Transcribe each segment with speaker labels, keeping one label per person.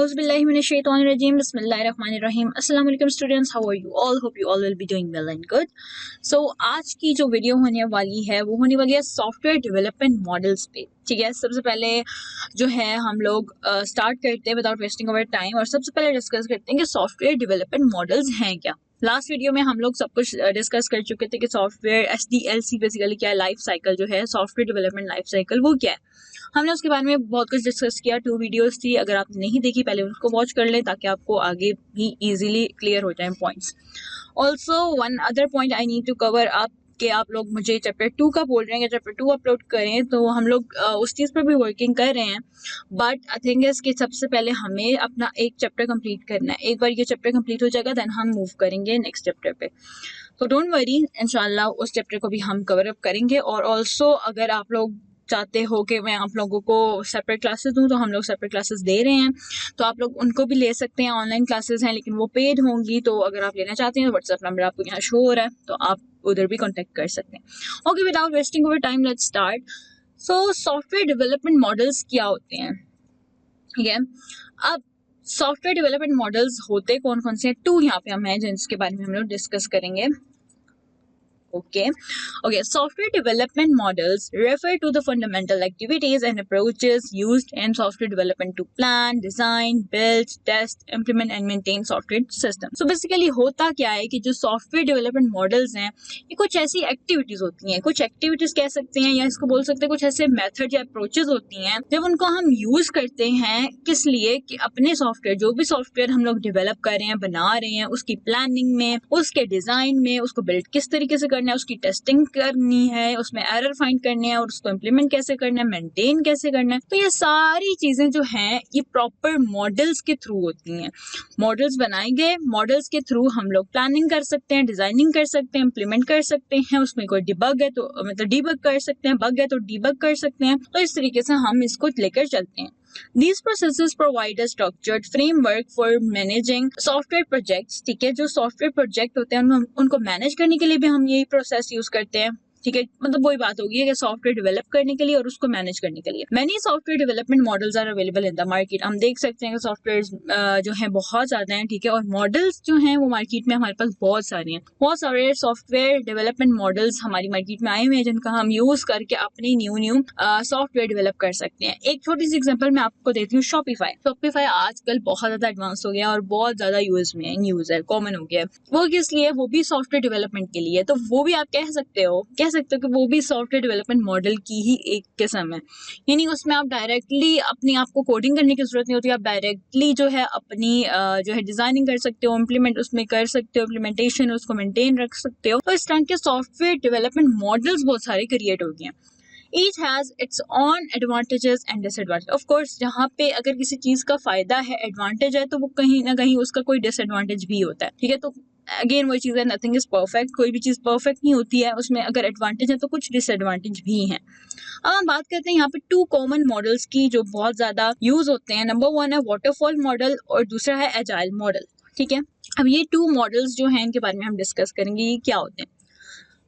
Speaker 1: Auzubillahiminash-shaytanir-rajim. Bismillahir-rahmanir-rahim. Assalamu alaikum students, how are you all? Hope you all will be doing well and good. So आज की जो video होने वाली है वो होने वाली है सॉफ्टवेयर डेवलपमेंट मॉडल्स पे। ठीक है, सबसे पहले जो है हम लोग स्टार्ट करते हैं विदाउट वेस्टिंग अवर टाइम और सबसे पहले डिस्कस करते हैं कि सॉफ्टवेयर डेवलपमेंट मॉडल्स हैं क्या। लास्ट वीडियो में हम लोग सब कुछ डिस्कस कर चुके थे कि सॉफ्टवेयर SDLC बेसिकली क्या है, लाइफ साइकिल जो है सॉफ्टवेयर डेवलपमेंट लाइफ साइकिल वो क्या है। हमने उसके बारे में बहुत कुछ डिस्कस किया, 2 वीडियोस थी, अगर आपने नहीं देखी पहले उनको वॉच कर लें ताकि आपको आगे भी इजीली क्लियर हो जाए points. Also one other point I need to cover आप कि आप लोग मुझे चैप्टर 2 का बोल रहे हैं कि चैप्टर 2 अपलोड करें, तो हम लोग उस चीज़ पर भी वर्किंग कर रहे हैं। बट आई थिंक इसके सबसे पहले हमें अपना एक चैप्टर कंप्लीट करना है। एक बार ये चैप्टर कंप्लीट हो जाएगा देन हम मूव करेंगे नेक्स्ट चैप्टर पे। तो डोंट वरी, इंशाल्लाह उस चैप्टर को भी हम कवर अप करेंगे। और ऑल्सो अगर आप लोग चाहते हो कि मैं आप लोगों को सेपरेट क्लासेस दूं तो हम लोग सेपरेट क्लासेस दे रहे हैं, तो आप लोग उनको भी ले सकते हैं। ऑनलाइन क्लासेस हैं लेकिन वो पेड होंगी, तो अगर आप लेना चाहते हैं तो व्हाट्सएप नंबर आपको यहाँ शो हो रहा है, तो आप उधर भी कांटेक्ट कर सकते हैं। Okay, without wasting our time let's start. So software development models क्या होते हैं? ठीक है, अब सॉफ्टवेयर डेवलपमेंट मॉडल्स होते कौन कौन से हैं? 2 यहाँ पे हम हैं जिनके बारे में हम लोग डिस्कस करेंगे। Okay. Software development models refer to the fundamental activities and approaches used in software development to plan, design, build, test, implement and maintain software system. So basically होता क्या है कि जो software development models हैं ये कुछ ऐसी activities होती हैं, कुछ activities कह सकते हैं या इसको बोल सकते हैं कुछ ऐसे methods या approaches होती हैं जब उनको हम use करते हैं किस लिए कि अपने सॉफ्टवेयर जो भी सॉफ्टवेयर हम लोग डेवलप कर रहे हैं, बना रहे हैं, उसकी प्लानिंग में, उसके डिजाइन में, उसको बिल्ड किस तरीके से करना है, उसकी टेस्टिंग करनी है, उसमें एरर फाइंड करने हैं और उसको इम्प्लीमेंट कैसे करना है, मेंटेन कैसे करना है। तो ये सारी चीजें जो हैं ये प्रॉपर मॉडल्स के थ्रू होती हैं। मॉडल्स बनाए गए, मॉडल्स के थ्रू हम लोग प्लानिंग कर सकते हैं, डिजाइनिंग कर सकते हैं, इम्प्लीमेंट कर सकते हैं, उसमें कोई डिबग है तो मतलब डीबग कर सकते हैं, बग है तो डीबग कर सकते हैं। तो इस तरीके से हम इसको लेकर चलते हैं। These processes provide a structured framework for managing software projects. ठीक है, जो सॉफ्टवेयर प्रोजेक्ट होते हैं उनको मैनेज करने के लिए भी हम यही प्रोसेस यूज करते हैं। ठीक है, मतलब वही बात होगी कि सॉफ्टवेयर डेवलप करने के लिए और उसको मैनेज करने के लिए। Many software development models are available in the market. हम देख सकते हैं कि सॉफ्टवेयर जो है बहुत ज्यादा हैं। ठीक है, और मॉडल्स जो हैं वो मार्केट में हमारे पास बहुत सारे हैं। बहुत सारे सॉफ्टवेयर डेवलपमेंट मॉडल्स हमारी मार्केट में आए हुए हैं जिनका हम यूज करके अपनी न्यू सॉफ्टवेयर डेवलप कर सकते हैं। एक छोटी सी एग्जांपल मैं आपको देती हूँ, शॉपिफाई आजकल बहुत ज्यादा एडवांस हो गया और बहुत ज्यादा यूज में यूज है, कॉमन हो गया है। वो किस लिए? वो भी सॉफ्टवेयर डेवलपमेंट के लिए। तो वो भी आप कह सकते हो कि वो भी सॉफ्टवेयर डेवलपमेंट मॉडल की ही एक किस्म है। यानी उसमें आप डायरेक्टली अपने आप को कोडिंग करने की जरूरत नहीं होती, आप डायरेक्टली जो है अपनी जो है डिजाइनिंग कर सकते हो, इम्प्लीमेंट उसमें कर सकते हो, इम्प्लीमेंटेशन उसको मेंटेन रख सकते हो। तो इस तरह के सॉफ्टवेयर डेवलपमेंट मॉडल्स बहुत सारे क्रिएट हो गए हैं। Each has its own advantages and disadvantages. Of course, जहाँ पे अगर किसी चीज का फायदा है, एडवांटेज है, तो वो कहीं ना कहीं उसका कोई डिसएडवांटेज भी होता है। ठीक है, तो अगेन वही चीज है, नथिंग इज परफेक्ट, कोई भी चीज परफेक्ट नहीं होती है, उसमें अगर एडवांटेज है तो कुछ डिसएडवांटेज भी हैं। अब हम बात करते हैं यहाँ पे 2 कॉमन मॉडल्स की जो बहुत ज्यादा यूज होते हैं। नंबर 1 है वाटरफॉल मॉडल और दूसरा है एजाइल मॉडल। ठीक है, अब ये 2 मॉडल्स जो हैं इनके बारे में हम डिस्कस करेंगे ये क्या होते हैं।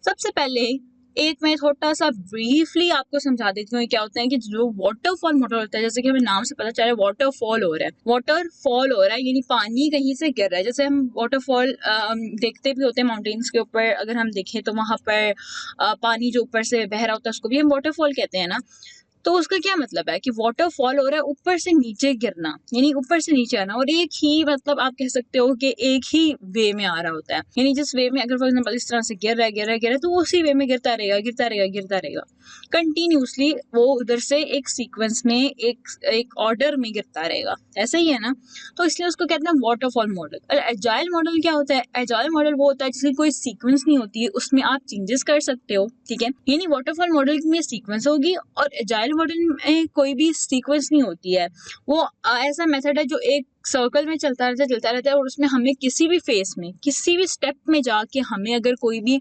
Speaker 1: सबसे पहले एक मैं थोड़ा सा ब्रीफली आपको समझा देती हूँ क्या होता है कि जो वाटरफॉल मॉडल होता है, जैसे कि हमें नाम से पता चल रहा है वाटरफॉल हो रहा है, वाटरफॉल हो रहा है यानी पानी कहीं से गिर रहा है। जैसे हम वाटरफॉल देखते भी होते हैं माउंटेन्स के ऊपर, अगर हम देखें तो वहां पर पानी जो ऊपर से बह रहा होता है उसको भी हम वाटरफॉल कहते हैं ना। तो उसका क्या मतलब है कि वाटरफॉल हो रहा है ऊपर से नीचे गिरना, यानी ऊपर से नीचे आना, और एक ही मतलब आप कह सकते हो कि एक ही वे में आ रहा होता है। यानी जिस वे में अगर फॉर एग्जांपल इस तरह से गिर रहा है तो उसी वे में गिरता रहेगा कंटिन्यूसली, वो उधर से एक सीक्वेंस में एक ऑर्डर में गिरता रहेगा, ऐसा ही है ना। तो इसलिए उसको कहते हैं वाटरफॉल मॉडल। और एजाइल मॉडल क्या होता है? एजाइल मॉडल वो होता है जिसकी कोई सीक्वेंस नहीं होती है, उसमें आप चेंजेस कर सकते हो। ठीक है, यानी वाटरफॉल मॉडल में सीक्वेंस होगी और एजाइल मॉडल में कोई भी सीक्वेंस नहीं होती है। वो ऐसा मेथड है जो एक सर्कल में चलता रहता है और उसमें हमें किसी भी फेस में, किसी भी स्टेप में जाके हमें अगर कोई भी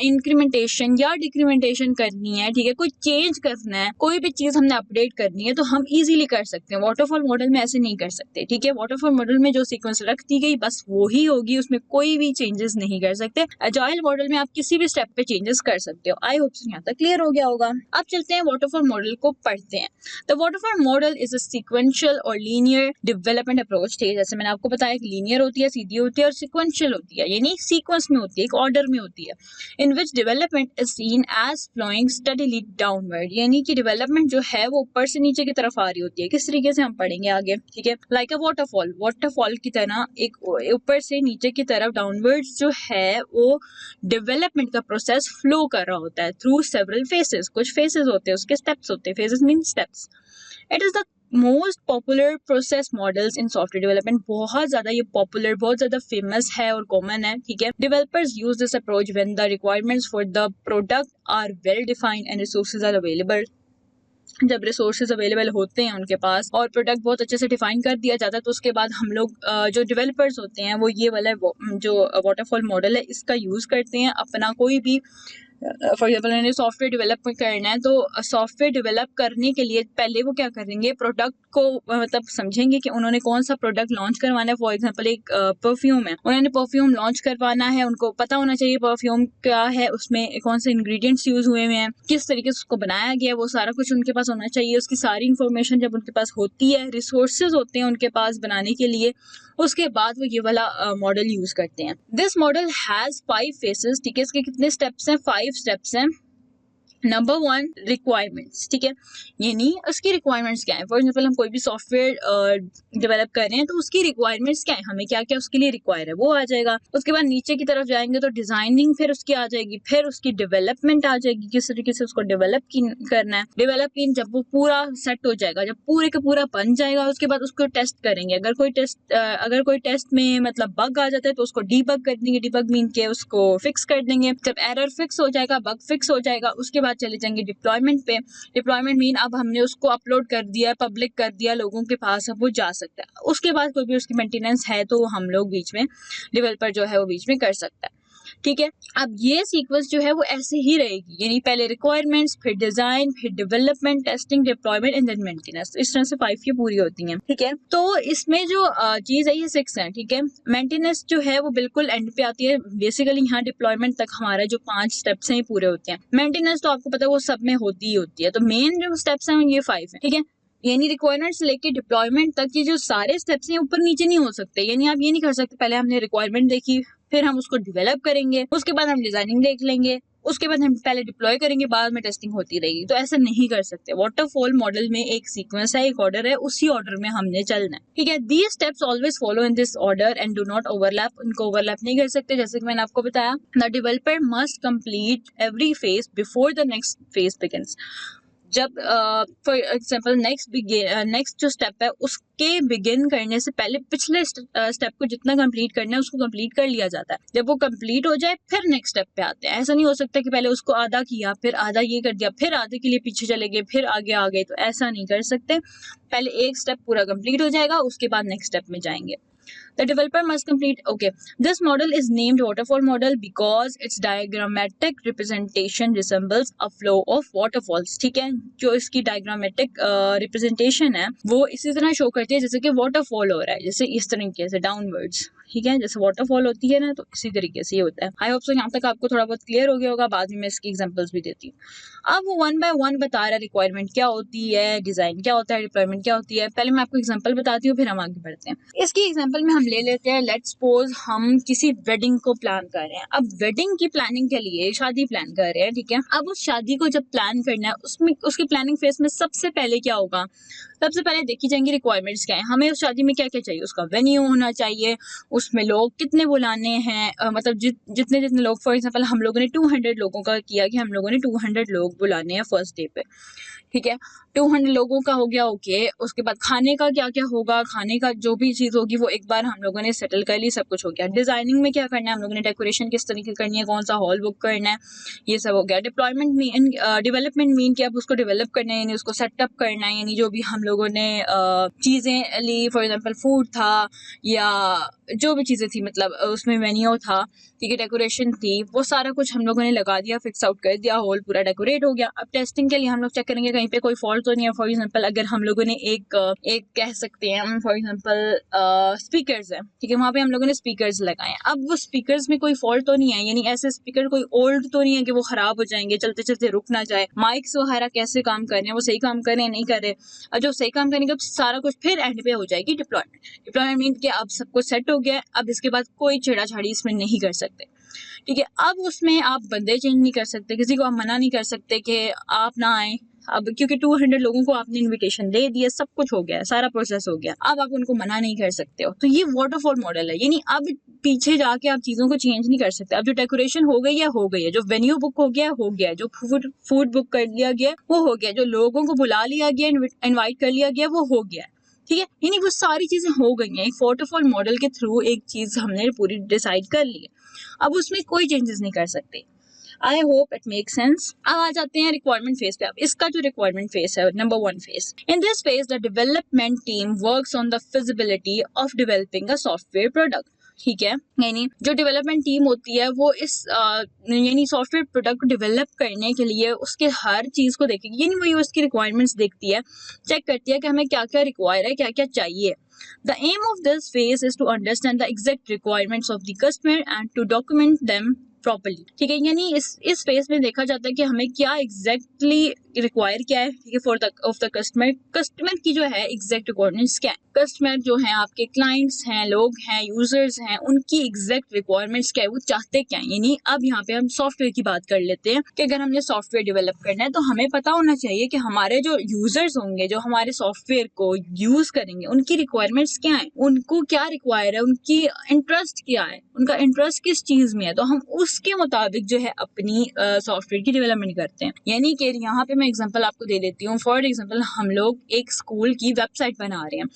Speaker 1: इंक्रीमेंटेशन या डिक्रीमेंटेशन करनी है, ठीक है, कोई चेंज करना है, कोई भी चीज हमने अपडेट करनी है, तो हम इजीली कर सकते हैं। वाटरफॉल मॉडल में ऐसे नहीं कर सकते। ठीक है, वाटरफॉल मॉडल में जो सीक्वेंस रख दी गई बस वो ही होगी, उसमें कोई भी चेंजेस नहीं कर सकते। एजाइल मॉडल में आप किसी भी स्टेप पे चेंजेस कर सकते हो। आई होप यहाँ तक क्लियर हो गया होगा। अब चलते हैं वाटरफॉल मॉडल को पढ़ते हैं। The waterfall model is a sequential और लीनियर डेवलपमेंट अप्रोच अप्रोच थी, जैसे मैंने आपको बताया कि लीनियर होती है, सीधी होती है और सिक्वेंशियल होती है, यानी सीक्वेंस में होती है, एक ऑर्डर में होती है, in which development is seen as flowing steadily downward, यानी कि डेवलपमेंट जो है वो ऊपर से नीचे की तरफ आ रही होती है। किस तरीके से हम पढ़ेंगे आगे, ठीक है, लाइक अ वाटरफॉल, वाटरफॉल की तरह एक ऊपर से नीचे की तरफ डाउनवर्ड्स जो है वो डेवलपमेंट का प्रोसेस फ्लो कर रहा होता है थ्रू सेवरल फेसेस, कुछ फेसेस होते हैं, उसके स्टेप्स होते हैं, faces mean steps. It is the most popular process models in software development, बहुत ज्यादा ये पॉपुलर, बहुत ज्यादा फेमस है और कॉमन है, ठीक है। Developers use this approach when the requirements for the product are well defined and resources are available, जब रिसोर्सेज अवेलेबल होते हैं उनके पास और प्रोडक्ट बहुत अच्छे से डिफाइन कर दिया जाता है, तो उसके बाद हम लोग जो डेवलपर्स होते हैं वो ये वाला जो वाटरफॉल मॉडल है इसका यूज करते हैं अपना कोई भी, फॉर एग्जाम्पल मैंने सॉफ्टवेयर डेवलप करना है, तो सॉफ्टवेयर डेवलप करने के लिए पहले वो क्या करेंगे, प्रोडक्ट को मतलब समझेंगे कि उन्होंने कौन सा प्रोडक्ट लॉन्च करवाना है। फॉर एग्जाम्पल एक परफ्यूम है, उन्होंने परफ्यूम लॉन्च करवाना है, उनको पता होना चाहिए परफ्यूम क्या है, उसमें कौन से इंग्रेडिएंट्स यूज हुए हैं, किस तरीके से उसको बनाया गया है, वो सारा कुछ उनके पास होना चाहिए। उसकी सारी इंफॉर्मेशन जब उनके पास होती है, रिसोर्सेज होते हैं उनके पास बनाने के लिए, उसके बाद वो ये वाला मॉडल यूज करते हैं। दिस मॉडल हैज 5 फेसेस, ठीक है, इसके कितने स्टेप्स हैं, 5 स्टेप्स हैं। नंबर 1 रिक्वायरमेंट्स, ठीक है, यानी उसकी रिक्वायरमेंट्स क्या है। फॉर एग्जाम्पल हम कोई भी सॉफ्टवेयर डेवलप कर रहे हैं तो उसकी रिक्वायरमेंट्स क्या है, हमें क्या क्या उसके लिए रिक्वायर है वो आ जाएगा। उसके बाद नीचे की तरफ जाएंगे तो डिजाइनिंग फिर उसकी आ जाएगी, फिर उसकी डेवलपमेंट आ जाएगी, किस तरीके से उसको डेवलप करना है। डेवलप जब वो पूरा सेट हो जाएगा, जब पूरे का पूरा बन जाएगा, उसके बाद उसको टेस्ट करेंगे। अगर कोई टेस्ट में मतलब बग आ जाता है तो उसको डीबग कर देंगे, डीबग मीन के उसको फिक्स कर देंगे। जब एरर फिक्स हो जाएगा, बग फिक्स हो जाएगा, उसके बाद चले जाएंगे डिप्लॉयमेंट पे। डिप्लॉयमेंट मीन अब हमने उसको अपलोड कर दिया, पब्लिक कर दिया लोगों के पास, अब वो जा सकता है। उसके बाद कोई भी उसकी मेंटेनेंस है तो हम लोग बीच में, डेवलपर जो है वो बीच में कर सकता है, ठीक है। अब ये सीक्वेंस जो है वो ऐसे ही रहेगी, यानी पहले रिक्वायरमेंट्स, फिर डिजाइन, फिर development, testing, deployment and then maintenance. इस तरह से 5 की पूरी होती हैं, ठीक है। तो इसमें जो चीज है ये 6 है, ठीक है। मेंटेनेंस जो है वो बिल्कुल एंड पे आती है। बेसिकली यहाँ डिप्लॉयमेंट तक हमारा जो 5 स्टेप्स हैं ये पूरे होते हैं। मेंटेनेंस तो आपको पता है वो सब में होती ही होती है। तो मेन जो स्टेप्स हैं ये 5 है, ठीक है। यानी रिक्वायरमेंट से लेके डिप्लॉयमेंट तक ये जो सारे स्टेप्स हैं ऊपर नीचे नहीं हो सकते। यानी आप ये नहीं कर सकते पहले हमने रिक्वायरमेंट देखी, फिर हम उसको डेवलप करेंगे, उसके बाद हम डिजाइनिंग देख लेंगे, उसके बाद हम पहले डिप्लॉय करेंगे, बाद में टेस्टिंग होती रहेगी। तो ऐसा नहीं कर सकते। वाटरफॉल मॉडल में एक सीक्वेंस है, एक ऑर्डर है, उसी ऑर्डर में हमने चलना है, ठीक है। These steps always follow in this order and do not overlap, उनको ओवरलैप नहीं कर सकते। जैसे कि मैंने आपको बताया, the developer must complete every phase before the next phase begins. जब फॉर एग्जाम्पल नेक्स्ट जो स्टेप है उसके बिगिन करने से पहले पिछले स्टेप को जितना कंप्लीट करना है उसको कंप्लीट कर लिया जाता है। जब वो कंप्लीट हो जाए फिर नेक्स्ट स्टेप पे आते हैं। ऐसा नहीं हो सकता कि पहले उसको आधा किया, फिर आधा ये कर दिया, फिर आधे के लिए पीछे चले गए, फिर आगे आ गए। तो ऐसा नहीं कर सकते। पहले एक स्टेप पूरा कंप्लीट हो जाएगा, उसके बाद नेक्स्ट स्टेप में जाएंगे। The developer must complete. Okay, this model is named waterfall model because its diagrammatic representation resembles a flow of waterfalls. ठीक है, जो इसकी diagrammatic representation है वो इसी तरह शो करती है जैसे कि waterfall हो रहा है, जैसे इस तरीके से downwards, ठीक है, जैसे वाटरफॉल होती है ना, तो इसी तरीके से ये होता है। आई होप सो यहाँ तक आपको थोड़ा बहुत क्लियर हो गया होगा। बाद में मैं इसकी एग्जांपल्स भी देती हूँ। अब वो 1 by 1 बता रहा है, रिक्वायरमेंट क्या होती है, डिजाइन क्या होता है, डिप्लॉयमेंट क्या होती है। पहले मैं आपको एग्जांपल बताती हूँ, फिर हम आगे बढ़ते हैं। इसकी एग्जांपल में हम ले लेते हैं, लेट्स सपोज हम किसी वेडिंग को प्लान कर रहे हैं। अब वेडिंग की प्लानिंग के लिए शादी प्लान कर रहे हैं, ठीक है। अब उस शादी को जब प्लान करना है, उसमें उसकी प्लानिंग फेज में सबसे पहले क्या होगा, सबसे पहले देखी जाएंगी रिक्वायरमेंट्स क्या है, हमें उस शादी में क्या क्या चाहिए। उसका वेन्यू होना चाहिए, उसमें लोग कितने बुलाने हैं, मतलब जितने जितने लोग। फॉर एग्जांपल हम लोगों ने 200 लोगों का किया कि हम लोगों ने 200 लोग बुलाने हैं फर्स्ट डे पे, ठीक है। 200 लोगों का हो गया, ओके। उसके बाद खाने का क्या क्या होगा, खाने का जो भी चीज होगी वो एक बार हम लोगों ने सेटल कर ली, सब कुछ हो गया। डिजाइनिंग में क्या करना है, हम लोगों ने डेकोरेशन किस तरीके करनी है, कौन सा हॉल बुक करना है, ये सब हो गया। डिप्लॉयमेंट मीन डेवलपमेंट मीन कि अब उसको डेवलप करना है, यानी उसको सेटअप करना है, यानी जो भी हम लोगों ने चीजें ली, फॉर एग्जाम्पल फूड था या जो भी चीजें थी, मतलब उसमें मेन्यू था, ठीक है, डेकोरेशन थी, वो सारा कुछ हम लोगों ने लगा दिया, फिक्स आउट कर दिया, हॉल पूरा डेकोरेट हो गया। अब टेस्टिंग के लिए हम लोग चेक करेंगे कहीं पे कोई फॉल्ट तो नहीं है। फॉर एग्जांपल अगर हम लोगों ने एक कह सकते हैं, फॉर एग्जांपल स्पीकर्स है, ठीक है, वहां पे हम लोगों ने स्पीकर्स लगाए। अब वो स्पीकर्स में कोई फॉल्ट तो नहीं है, यानी ऐसे स्पीकर कोई ओल्ड तो नहीं है कि वो खराब हो जाएंगे, चलते चलते रुक ना जाए। माइक्स वगैरह कैसे काम कर रहे हैं, वो सही काम कर रहे हैं, नहीं कर रहे। जो सही काम करेंगे तो सारा कुछ फिर एंड पे हो जाएगी डिप्लॉयमेंट। डिप्लॉयमेंट मीन कि अब सब कुछ सेट हो गया है, अब इसके बाद कोई छेड़ाछाड़ी इसमें नहीं कर सकते, ठीक है। अब उसमें आप बंदे चेंज नहीं कर सकते, किसी को आप मना नहीं कर सकते कि आप ना आए, अब क्योंकि 200 लोगों को आपने इनविटेशन दे दिया, सब कुछ हो गया है, सारा प्रोसेस हो गया, अब आप उनको मना नहीं कर सकते हो। तो ये वाटरफॉल मॉडल है, यानी अब पीछे जाके आप चीजों को चेंज नहीं कर सकते। अब जो डेकोरेशन हो गई है हो गई है, जो वेन्यू बुक हो गया हो गया है, जो फूड बुक कर लिया गया वो हो गया, जो लोगों को बुला लिया गया, इन्वाइट कर लिया गया वो हो गया, ठीक है। यानी वो सारी चीजें हो गई हैं, एक वाटरफॉल मॉडल के थ्रू एक चीज हमने पूरी डिसाइड कर ली है, अब उसमें कोई चेंजेस नहीं कर सकते। I hope it make sense. अब आ जाते हैं रिक्वायरमेंट फेज पे। अब इसका जो रिक्वायरमेंट फेज है, number 1 phase, in this phase the development team works on the feasibility of developing a software product, ठीक है। यानी जो डेवलपमेंट टीम होती है वो इस यानी सॉफ्टवेयर प्रोडक्ट को डेवलप करने के लिए उसके हर चीज को देखेगी, यानी वही उसकी रिक्वायरमेंट्स देखती है, चेक करती है कि हमें क्या क्या रिक्वायर है, क्या क्या चाहिए। The aim of this phase is to understand the exact requirements of the customer and to document them properly, ठीक है। यानी इस फेज में देखा जाता है कि हमें क्या एग्जैक्टली रिक्वायर क्या है, ठीक है, for the of the customer. Customer की जो है एग्जैक्ट रिक्वायरमेंट्स क्या है, कस्टमर जो है आपके क्लाइंट्स हैं, लोग हैं, यूजर्स हैं, उनकी एग्जैक्ट रिक्वायरमेंट्स क्या है, वो चाहते क्या है। यानी अब यहाँ पे हम सॉफ्टवेयर की बात कर लेते हैं कि अगर हमने सॉफ्टवेयर डेवलप करना है तो हमें पता होना चाहिए कि हमारे जो यूजर्स होंगे, जो हमारे सॉफ्टवेयर को यूज करेंगे, उनकी रिक्वायरमेंट्स क्या है, उनको क्या रिक्वायर है, उनकी इंटरेस्ट क्या है, उनका इंटरेस्ट किस चीज में है, तो हम उसके मुताबिक जो है अपनी सॉफ्टवेयर की डेवलपमेंट करते हैं। यानी कि यहाँ पे मैं एग्जांपल आपको दे देती हूँ। फॉर एग्जांपल हम लोग एक स्कूल की वेबसाइट बना रहे हैं।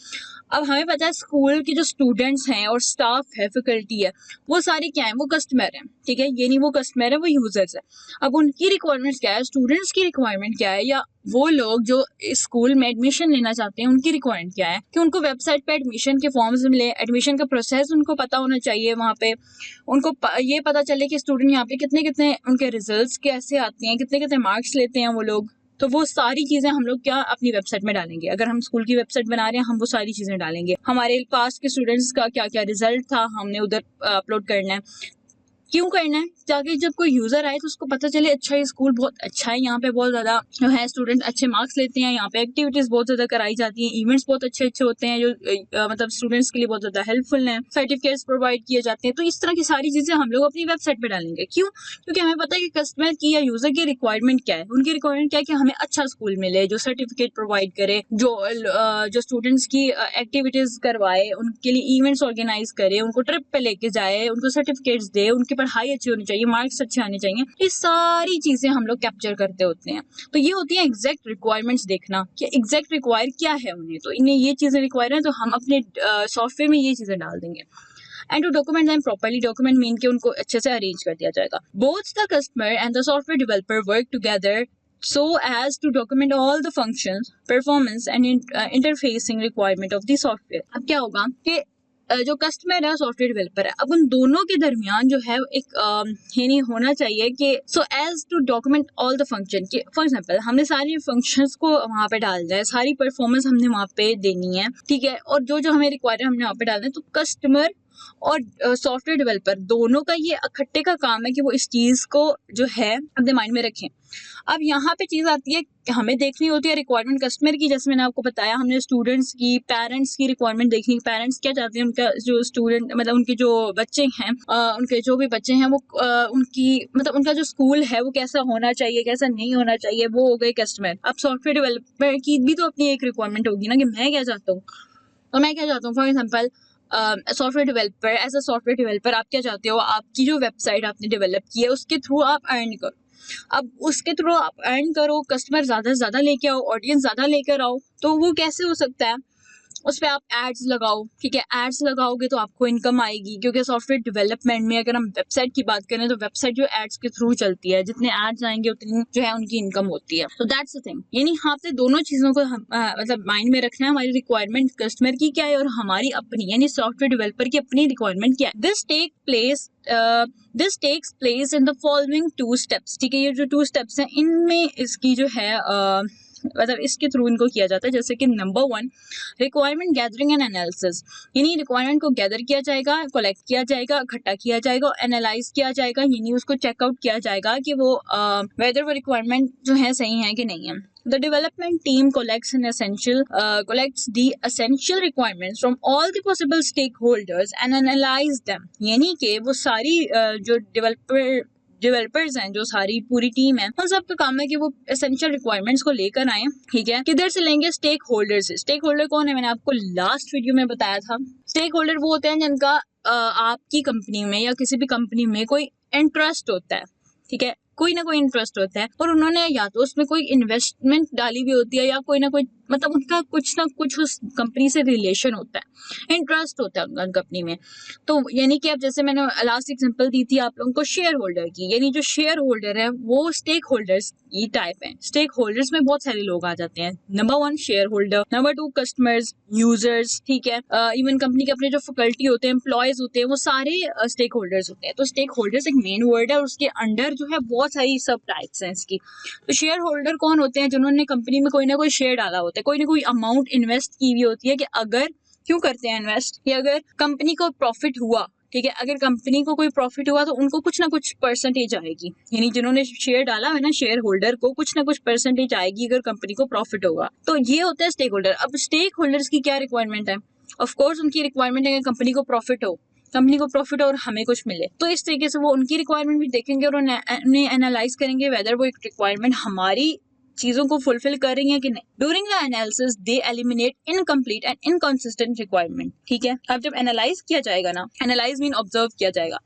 Speaker 1: अब हमें पता है स्कूल के जो स्टूडेंट्स हैं और स्टाफ है, फैकल्टी है, वो सारे क्या है, वो कस्टमर हैं, ठीक है। यानी वो कस्टमर है, वो यूजर्स है। अब उनकी रिक्वायरमेंट्स क्या है, स्टूडेंट्स की रिक्वायरमेंट क्या है, या वो लोग जो इस स्कूल में एडमिशन लेना चाहते हैं उनकी रिक्वायरमेंट क्या है, कि उनको वेबसाइट पे एडमिशन के फॉर्म्स मिले, एडमिशन का प्रोसेस उनको पता होना चाहिए, वहाँ पे उनको ये पता चले कि स्टूडेंट यहाँ पे कितने कितने उनके रिजल्ट्स कैसे आते हैं, कितने कितने मार्क्स लेते हैं वो लोग। तो वो सारी चीजें हम लोग क्या अपनी वेबसाइट में डालेंगे। अगर हम स्कूल की वेबसाइट बना रहे हैं हम वो सारी चीजें डालेंगे। हमारे पास के स्टूडेंट्स का क्या क्या रिजल्ट था हमने उधर अपलोड करना है। क्यों करना है, ताकि जब कोई यूजर आए तो उसको पता चले अच्छा ये स्कूल बहुत अच्छा है, यहाँ पे बहुत ज्यादा जो है स्टूडेंट अच्छे मार्क्स लेते हैं, यहाँ पे एक्टिविटीज बहुत ज्यादा कराई जाती हैं, इवेंट्स बहुत अच्छे अच्छे होते हैं जो मतलब स्टूडेंट्स के लिए बहुत ज्यादा हेल्पफुल हैं, सर्टिफिकेट्स प्रोवाइड किए जाते हैं। तो इस तरह की सारी चीजें हम लोग अपनी वेबसाइट पे डालेंगे। क्यों, क्योंकि हमें पता है कि कस्टमर की या यूजर की रिक्वायरमेंट क्या है। उनकी रिक्वायरमेंट क्या है कि हमें अच्छा स्कूल मिले, जो सर्टिफिकेट प्रोवाइड करे, जो स्टूडेंट्स की एक्टिविटीज करवाए, उनके लिए इवेंट्स ऑर्गेनाइज करे, उनको ट्रिप पे लेके जाए, उनको सर्टिफिकेट्स दे, उनकी पढ़ाई अच्छी होनी चाहिए, मार्क्स अच्छे आने चाहिए। ये सारी चीजें हम लोग कैप्चर करते होते हैं। तो ये होती है एग्जैक्ट रिक्वायरमेंट्स देखना कि एग्जैक्ट रिक्वायर क्या है उन्हें। तो इन्हें ये चीजें रिक्वायर है तो हम अपने सॉफ्टवेयर में ये चीजें डाल देंगे। And to document them properly, document mean के उनको अच्छे से अरेंज कर दिया जाएगा। Both the customer and the software developer work together so as to document all the functions, performance and interfacing requirement of the software। अब क्या होगा कि जो कस्टमर है सॉफ्टवेयर डेवलपर है, अब उन दोनों के दरमियान जो है एक ये नहीं होना चाहिए कि so as to document all the function कि फॉर एग्जांपल हमने सारी फंक्शंस को वहाँ पे डालना है, सारी परफॉर्मेंस हमने वहाँ पे देनी है, ठीक है। और जो जो हमें रिक्वायर है हमने वहाँ पे डालना है। तो कस्टमर और सॉफ्टवेयर डेवलपर दोनों का ये इकट्ठे का काम है कि वो इस चीज को जो है अपने माइंड में रखें। अब यहाँ पे चीज आती है हमें देखनी होती है रिक्वायरमेंट कस्टमर की। जैसे मैंने आपको बताया हमने स्टूडेंट्स की, पेरेंट्स की रिक्वायरमेंट देखनी। पेरेंट्स क्या चाहते हैं, उनका जो स्टूडेंट मतलब उनके जो बच्चे हैं, उनके जो भी बच्चे हैं वो उनकी मतलब उनका जो स्कूल है वो कैसा होना चाहिए, कैसा नहीं होना चाहिए, वो हो गए कस्टमर। अब सॉफ्टवेयर डेवलपर की भी तो अपनी एक रिक्वायरमेंट होगी ना कि मैं क्या चाहता हूँ। तो मैं क्या चाहता हूँ, for example software developer, as a software developer आप क्या चाहते हो, आपकी जो वेबसाइट आपने डेवलप की है उसके थ्रू आप अर्न करो। अब उसके थ्रू आप अर्न करो, कस्टमर ज्यादा से ज्यादा लेके आओ, ऑडियंस ज्यादा लेकर आओ। तो वो कैसे हो सकता है, उस पर आप एड्स लगाओ, ठीक है। एड्स लगाओगे तो आपको इनकम आएगी, क्योंकि सॉफ्टवेयर डेवलपमेंट में अगर हम वेबसाइट की बात करें तो वेबसाइट जो एड्स के थ्रू चलती है, जितने एड्स आएंगे उतनी जो है उनकी इनकम होती है। तो दैट्स द थिंग। यानी आपने दोनों चीजों को मतलब माइंड में रखना है। हमारी रिक्वायरमेंट कस्टमर की क्या है और हमारी अपनी यानी सॉफ्टवेयर डेवलपर की अपनी रिक्वायरमेंट क्या है। This takes place in the following 2 steps, ठीक है। ये जो 2 स्टेप्स हैं इनमें इसकी जो है मतलब इसके थ्रू इनको किया जाता है। जैसे कि number 1 requirement gathering and analysis, यानी रिक्वायरमेंट को गैदर किया जाएगा, कलेक्ट किया जाएगा, इकट्ठा किया जाएगा, एनालाइज किया जाएगा, यानी उसको चेकआउट किया जाएगा कि वो वेदर वो रिक्वायरमेंट जो है सही है कि नहीं है। The development team collects the essential requirements from all the possible stakeholders and analyze them. यानी कि वो सारी जो डेवलपर्स हैं, जो सारी पूरी टीम है, उन सबका काम है कि वो एसेंशियल रिक्वायरमेंट्स को लेकर आए, ठीक है। किधर से लेंगे? स्टेक होल्डर से। स्टेक होल्डर कौन है? मैंने आपको लास्ट वीडियो में बताया था। स्टेक होल्डर वो होते हैं जिनका आपकी कंपनी में या किसी भी कंपनी में कोई इंटरेस्ट होता है, ठीक है, कोई ना कोई इंटरेस्ट होता है, और उन्होंने या तो उसमें कोई इन्वेस्टमेंट डाली हुई होती है या कोई ना कोई मतलब उनका कुछ ना कुछ उस कंपनी से रिलेशन होता है, इंटरेस्ट होता है उनका कंपनी में। तो यानी कि अब जैसे मैंने लास्ट एग्जांपल दी थी आप लोगों को शेयर होल्डर की, यानी जो शेयर होल्डर है वो स्टेक होल्डर्स की टाइप है। स्टेक होल्डर्स में बहुत सारे लोग आ जाते हैं। Number 1 share holder, number 2 customers, users, ठीक है, इवन कंपनी के अपने जो फैकल्टी होते हैं, एम्प्लॉयज होते हैं, वो सारे स्टेक होल्डर्स होते हैं। तो स्टेक होल्डर्स एक मेन वर्ड है और उसके अंडर जो है बहुत सारी सब टाइप्स हैं इसकी। तो शेयर होल्डर कौन होते हैं? जिन्होंने कंपनी में कोई ना कोई शेयर डाला होता है, कोई ना कोई अमाउंट इन्वेस्ट की हुई होती है कि अगर, क्यों करते हैं इन्वेस्ट, कि अगर कंपनी को प्रॉफिट हुआ, ठीक है, अगर कंपनी को कोई प्रॉफिट हुआ तो उनको कुछ ना कुछ परसेंटेज आएगी, यानी जिन्होंने शेयर डाला है ना, शेयर होल्डर को कुछ ना कुछ परसेंटेज आएगी अगर कंपनी को प्रॉफिट होगा। तो ये होता है स्टेक होल्डर। अब स्टेक होल्डर्स की क्या रिक्वायरमेंट है? ऑफ कोर्स उनकी रिक्वायरमेंट है कि कंपनी को प्रॉफिट हो, कंपनी को प्रॉफिट और हमें कुछ मिले। तो इस तरीके से वो उनकी रिक्वायरमेंट भी देखेंगे और उन्हें एनालाइज करेंगे वेदर वो एक रिक्वायरमेंट हमारी चीजों को फुलफिल कर रही है कि नहीं। During the analysis they eliminate incomplete and inconsistent requirement, ठीक है। अब जब एनालाइज किया जाएगा ना, एनालाइज मीन ऑब्जर्व किया जाएगा,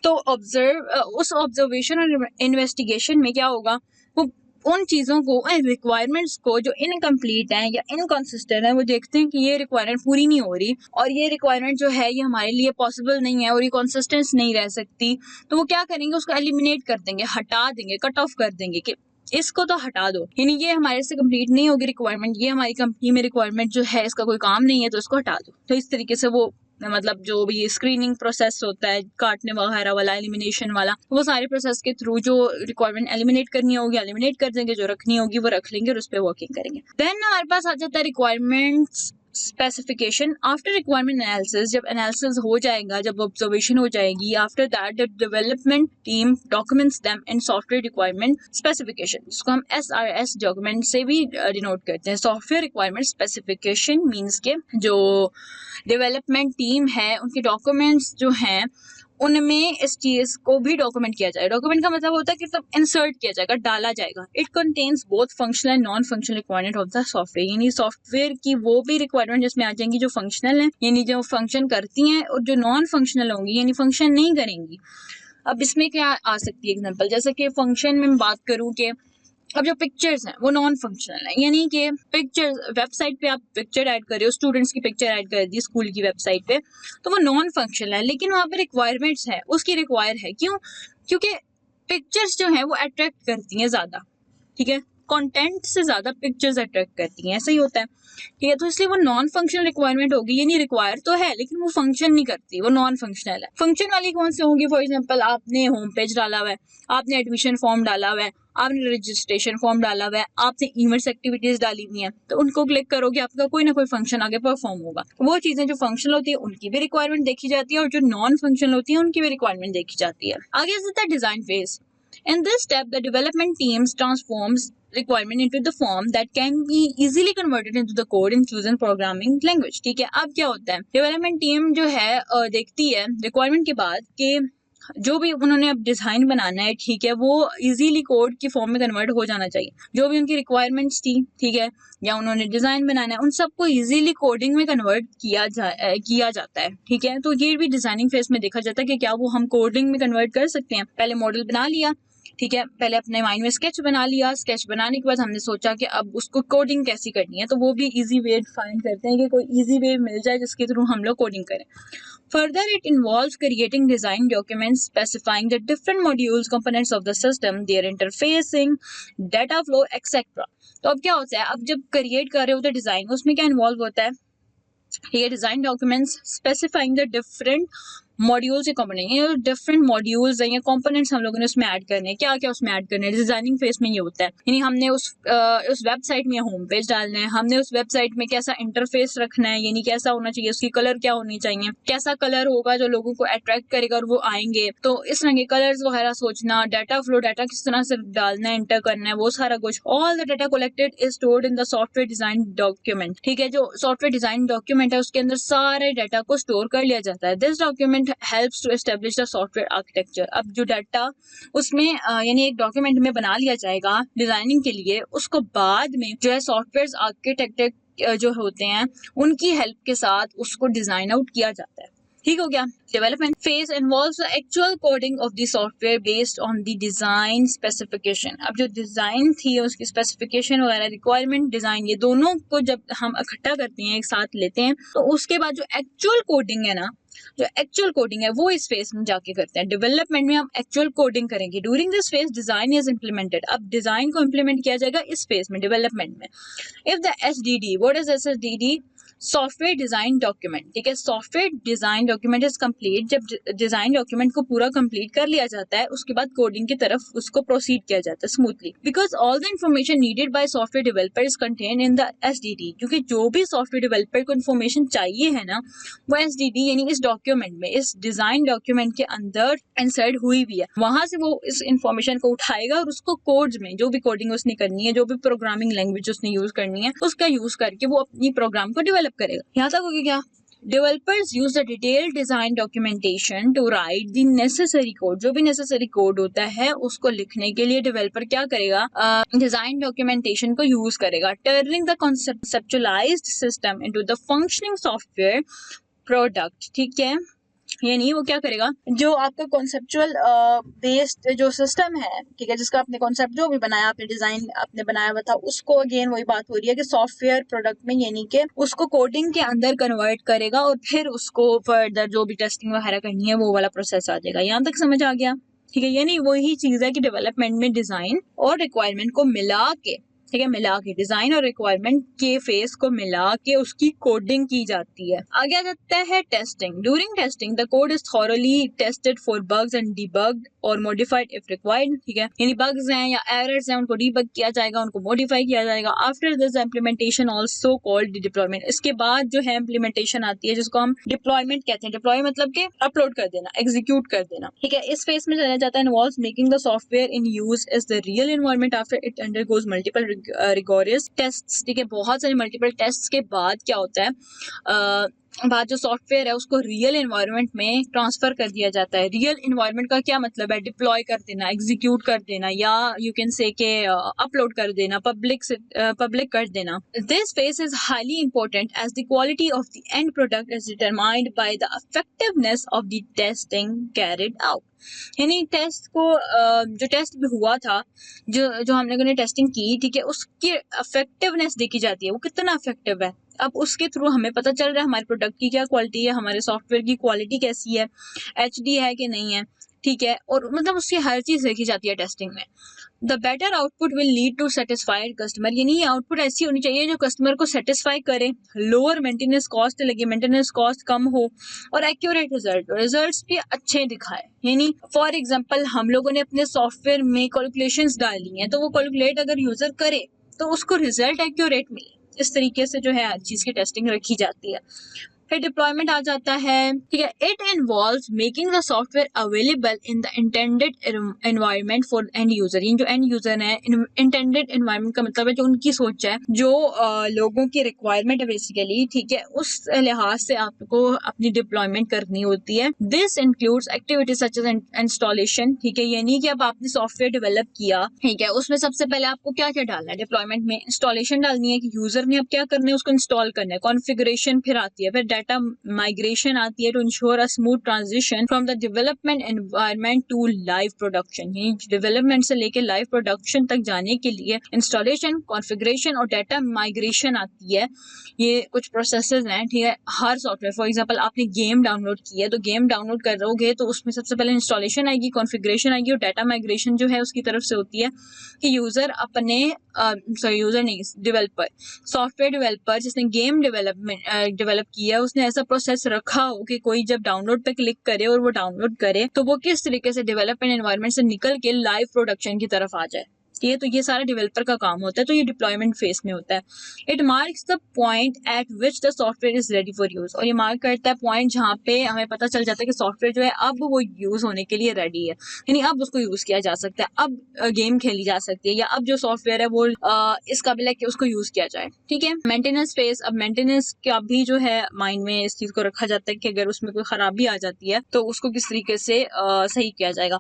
Speaker 1: तो उस ऑब्जर्वेशन और इन्वेस्टिगेशन में क्या होगा, वो उन चीज़ों को, रिक्वायरमेंट्स को जो इनकम्प्लीट है या इनकंसिस्टेंट है, वो देखते हैं कि ये रिक्वायरमेंट पूरी नहीं हो रही और ये रिक्वायरमेंट जो है ये हमारे लिए पॉसिबल नहीं है और ये कंसिस्टेंस नहीं रह सकती। तो वो क्या करेंगे, उसको एलिमिनेट कर देंगे, हटा देंगे, कट ऑफ कर देंगे कि इसको तो हटा दो, यानी ये हमारे से कंप्लीट नहीं होगी रिक्वायरमेंट, ये हमारी कंपनी में रिक्वायरमेंट जो है इसका कोई काम नहीं है, तो इसको हटा दो। तो इस तरीके से वो मतलब जो भी स्क्रीनिंग प्रोसेस होता है, काटने वगैरह वाला, एलिमिनेशन वाला, वो सारे प्रोसेस के थ्रू जो रिक्वायरमेंट एलिमिनेट करनी होगी एलिमिनेट कर देंगे, जो रखनी होगी वो रख लेंगे और उस पर वर्किंग करेंगे। देन हमारे पास आ जाता है requirements specification. After requirement analysis, जब एनालिसिस हो जाएगा, जब ऑब्जर्वेशन हो जाएगी, after that the development team documents them in software requirement specification, जिसको हम SRS डॉक्यूमेंट से भी डिनोट करते हैं। सॉफ्टवेयर रिक्वायरमेंट स्पेसिफिकेशन मीन्स के जो डेवलपमेंट टीम है उनके डॉक्यूमेंट्स जो हैं उनमें इस चीज को भी डॉक्यूमेंट किया जाए। डॉक्यूमेंट का मतलब होता है कि सब इंसर्ट किया जाएगा, डाला जाएगा। It contains both functional and non functional requirement of the software, यानी सॉफ्टवेयर की वो भी रिक्वायरमेंट जिसमें आ जाएंगी जो फंक्शनल है, यानी जो फंक्शन करती हैं, और जो नॉन फंक्शनल होंगी यानी फंक्शन नहीं करेंगी। अब इसमें क्या आ सकती है एग्जाम्पल, जैसे कि फंक्शन में बात करूँ कि अब जो पिक्चर्स हैं वो नॉन फंक्शनल है, यानी कि पिक्चर्स वेबसाइट पे आप पिक्चर ऐड कर रहे हो, स्टूडेंट्स की पिक्चर ऐड कर दी स्कूल की वेबसाइट पे, तो वो नॉन फंक्शनल है, लेकिन वहाँ पे रिक्वायरमेंट्स है, उसकी रिक्वायर है। क्यों? क्योंकि पिक्चर्स जो है वो अट्रैक्ट करती हैं ज्यादा, ठीक है, कंटेंट से ज्यादा पिक्चर्स अट्रैक्ट करती हैं, ऐसा ही होता है, ठीक है। तो इसलिए वो नॉन फंक्शनल रिक्वायरमेंट होगी, यानी रिक्वायर तो है लेकिन वो फंक्शन नहीं करती, वो नॉन फंक्शनल है। फंक्शन वाली कौन सी होंगी? फॉर एग्जांपल आपने होम पेज डाला हुआ है, आपने एडमिशन फॉर्म डाला हुआ है, आपने रजिस्ट्रेशन फॉर्म डाला हुआ है, आपने इवेंट्स एक्टिविटीज डाली हुई हैं, तो उनको क्लिक करोगे आपका कोई ना कोई फंक्शन आगे परफॉर्म होगा। वो चीजें जो फंक्शनल होती है उनकी भी रिक्वायरमेंट देखी जाती है और जो नॉन फंक्शनल होती है उनकी भी रिक्वायरमेंट देखी जाती है। आगे आता है design phase. In this step, the development teams transforms requirement into the form that can be easily converted into the code in chosen programming language, ठीक है। अब क्या होता है, डेवलपमेंट टीम जो है देखती है रिक्वायरमेंट के बाद कि जो भी उन्होंने अब डिजाइन बनाना है, ठीक है, वो इजीली कोड की फॉर्म में कन्वर्ट हो जाना चाहिए। जो भी उनकी रिक्वायरमेंट्स थी, ठीक है, या उन्होंने डिजाइन बनाना है, उन सबको इजीली कोडिंग में कन्वर्ट किया जाता है, ठीक है। तो ये भी डिजाइनिंग फेज में देखा जाता है कि क्या वो हम कोडिंग में कन्वर्ट कर सकते हैं। पहले मॉडल बना लिया, ठीक है, पहले अपने माइंड में स्केच बना लिया, स्केच बनाने के बाद हमने सोचा कि अब उसको कोडिंग कैसी करनी है, तो वो भी इजी वे फाइंड करते हैं कि कोई इजी वे मिल जाए जिसके थ्रू हम लोग कोडिंग करें। Further, it involves creating design documents specifying the different modules, components of the system, their interfacing, data flow, etc. तो अब क्या होता है, अब जब क्रिएट कर रहे होते हैं डिजाइन, उसमें क्या इन्वॉल्व होता है, ये design documents specifying the different modules के कंपोनेंट, डिफरेंट मॉड्यूल्स हैं या कंपोनेंट्स हम लोगों ने उसमें ऐड करने हैं। क्या क्या उसमें ऐड करने हैं? डिजाइनिंग फेज में ये होता है, यानी हमने उस वेबसाइट में होम पेज डालना है, हमने उस वेबसाइट में कैसा इंटरफेस रखना है, यानी कैसा होना चाहिए, उसकी कलर क्या होनी चाहिए, कैसा कलर होगा जो लोगों को अट्रैक्ट करेगा और वो आएंगे, तो इस तरह के कलर्स वगैरह सोचना, डाटा फ्लो, डाटा किस तरह से डालना है, एंटर करना है, वो सारा कुछ। All the data collected is stored in the software design document. ठीक है, जो सॉफ्टवेयर डिजाइन डॉक्यूमेंट है उसके अंदर सारे डाटा को स्टोर कर लिया जाता है। This document helps to establish the software architecture. अब जो डाटा उसमें यानी एक डॉक्यूमेंट में बना लिया जाएगा डिजाइनिंग के लिए, उसको बाद में जो है सॉफ्टवेयर आर्किटेक्ट जो होते हैं उनकी हेल्प के साथ उसको डिजाइन आउट किया जाता है। ठीक हो गया। Development phase involves the actual coding of the software based on the design specification. अब जो डिजाइन थी उसकी स्पेसिफिकेशन वगैरह, रिक्वायरमेंट, डिजाइन, ये दोनों को जब हम इकट्ठा करते हैं, एक साथ लेते हैं, तो उसके बाद जो एक्चुअल कोडिंग है ना, जो एक्चुअल कोडिंग है वो इस फेज में जाके करते हैं। डेवलपमेंट में हम एक्चुअल कोडिंग करेंगे। During this phase design is implemented. अब डिजाइन को इम्प्लीमेंट किया जाएगा इस फेज में, डेवलपमेंट में। If the SDD, what is SDD? Software design document. ठीक है, software design document is complete. जब डिजाइन डॉक्यूमेंट को पूरा कंप्लीट कर लिया जाता है उसके बाद कोडिंग की तरफ उसको प्रोसीड किया जाता है smoothly, because all the information needed bye software developer is contain in the SDD। क्योंकि जो भी सॉफ्टवेयर डेवलपर को इन्फॉर्मेशन चाहिए है ना, वो SDD यानी इस डॉक्यूमेंट में, इस डिजाइन डॉक्यूमेंट के अंदर इंसर्ट हुई भी है। वहां से वो इस इंफॉर्मेशन को उठाएगा और उसको कोड्स में, जो भी कोडिंग उसने करनी है, जो भी प्रोग्रामिंग लैंग्वेज उसने यूज करनी है, उसका यूज करके वो अपनी प्रोग्राम को डेवलप करेगा। यहाँ तक होगी क्या? Developers use the detailed design documentation to write the necessary code. जो भी necessary code होता है उसको लिखने के लिए डेवलपर क्या करेगा? डिजाइन डॉक्यूमेंटेशन को यूज करेगा। Turning the conceptualized system into the functioning software product. ठीक है, ये नहीं, वो क्या करेगा, जो आपका कॉन्सेप्चुअल बेस्ड जो सिस्टम है, ठीक है, जिसका आपने कॉन्सेप्ट जो भी बनाया, आपने डिजाइन आपने बनाया हुआ था, उसको अगेन वही बात हो रही है कि सॉफ्टवेयर प्रोडक्ट में, यानी कि उसको कोडिंग के अंदर कन्वर्ट करेगा और फिर उसको फर्दर जो भी टेस्टिंग वगैरह करनी है वो वाला प्रोसेस आ जाएगा। यहाँ तक समझ आ गया? ठीक है, यानी वही चीज है कि डेवलपमेंट में डिजाइन और रिक्वायरमेंट को मिला के, ठीक है, मिला के डिजाइन और रिक्वायरमेंट के फेस को मिला के उसकी कोडिंग की जाती है। आगे आ जाता है testing. During testing the code is thoroughly tested for bugs and debugged और मॉडिफाइड इफ रिक्वायर्ड। ठीक है, यानी बग्स हैं या एरर्स हैं उनको डिबग किया जाएगा, उनको मॉडिफाई किया जाएगा। After this implementation also called deployment. इसके बाद जो है इम्प्लीमेंटेशन आती है जिसको हम डिप्लॉयमेंट कहते हैं। डिप्लॉय मतलब कि अपलोड कर देना, एग्जीक्यूट कर देना। ठीक है, इस फेज में चला जाता है involves making the software in use is the real environment after it undergoes multiple rigorous tests. ठीक है, बहुत सारे मल्टीपल टेस्ट्स के बाद क्या होता है, बाद जो सॉफ्टवेयर है उसको रियल एनवायरनमेंट में ट्रांसफर कर दिया जाता है। रियल एनवायरनमेंट का क्या मतलब है? डिप्लॉय कर देना, एग्जीक्यूट कर देना, या यू कैन से के अपलोड कर देना, पब्लिक कर देना। This phase is highly important as the quality of the end product is determined by the effectiveness of the testing carried out. यानी टेस्ट को जो टेस्ट भी हुआ था, जो हम लोगों ने टेस्टिंग की, ठीक है, उसकी इफेक्टिवनेस देखी जाती है, वो कितना इफेक्टिव है। अब उसके थ्रू हमें पता चल रहा है हमारे प्रोडक्ट की क्या क्वालिटी है, हमारे सॉफ्टवेयर की क्वालिटी कैसी है, HD है कि नहीं है। ठीक है, और मतलब उसकी हर चीज देखी जाती है टेस्टिंग में। The better output will lead to satisfied customer. यानी ये आउटपुट ऐसी होनी चाहिए जो कस्टमर को सेटिस्फाई करे, लोअर मेंटेनेंस कॉस्ट लगे, मेंटेनेंस कॉस्ट कम हो, और एक्यूरेट रिजल्ट्स भी अच्छे दिखाए। यानी फॉर एग्जांपल हम लोगों ने अपने सॉफ्टवेयर में कैलकुलेशंस डाली हैं, तो वो कैलकुलेट अगर यूजर करे तो उसको रिजल्ट एक्यूरेट मिले। इस तरीके से जो है हर चीज की टेस्टिंग रखी जाती है। फिर डिप्लॉयमेंट आ जाता है। ठीक है, it involves making the software available in the intended environment for and user. जो एंड यूजर है, इंटेंडेड एनवायरनमेंट का मतलब है जो उनकी सोच है, जो लोगों की रिक्वायरमेंट है बेसिकली। ठीक है, उस लिहाज से आपको अपनी डिप्लॉयमेंट करनी होती है। This includes activities such as installation. ठीक है, यानी कि अब आपने सॉफ्टवेयर डेवलप किया, ठीक है, उसमें सबसे पहले आपको क्या क्या डालना है डिप्लॉयमेंट में? इंस्टॉलेशन डालनी है कि यूजर ने अब क्या करना है, उसको इंस्टॉल करना है। कॉन्फ़िगरेशन फिर आती है, फिर डाटा माइग्रेशन आती है to ensure a smooth transition from the development environment to live production. यानी डेवलपमेंट से लेके लाइव प्रोडक्शन तक जाने के लिए इंस्टॉलेशन, कॉन्फ़िगरेशन और डाटा माइग्रेशन आती है। ये कुछ प्रोसेसेस हैं। ठीक है, हर सॉफ्टवेयर, फॉर एग्जांपल आपने गेम डाउनलोड की है, तो गेम डाउनलोड कर रहोगे तो उसमें सबसे पहले इंस्टॉलेशन आएगी, कॉन्फ़िगरेशन आएगी, और डाटा माइग्रेशन जो है उसकी तरफ से होती है कि यूजर अपने यूजर नहीं, डेवलपर, सॉफ्टवेयर डेवलपर जिसने गेम डेवलप किया उसने ऐसा प्रोसेस रखा हो कि कोई जब डाउनलोड पे क्लिक करे और वो डाउनलोड करे तो वो किस तरीके से डेवलपमेंट एनवायरनमेंट से निकल के लाइव प्रोडक्शन की तरफ आ जाए। ये सारा डेवलपर का काम होता है, तो ये डिप्लॉयमेंट फेस में होता है। It marks the point eight which the software is ready for use, और ये मार्क करता है पॉइंट जहाँ पे हमें पता चल जाता है कि सॉफ्टवेयर जो है अब वो यूज होने के लिए रेडी है, यानी अब उसको यूज किया जा सकता है, अब गेम खेली जा सकती है, या अब जो सॉफ्टवेयर है वो इस काबिल है कि उसको यूज किया जाए। ठीक है, मेंटेनेंस फेज। अब मेंटेनेंस का भी जो है माइंड में इस चीज को रखा जाता है कि अगर उसमें कोई खराबी आ जाती है तो उसको किस तरीके से सही किया जाएगा।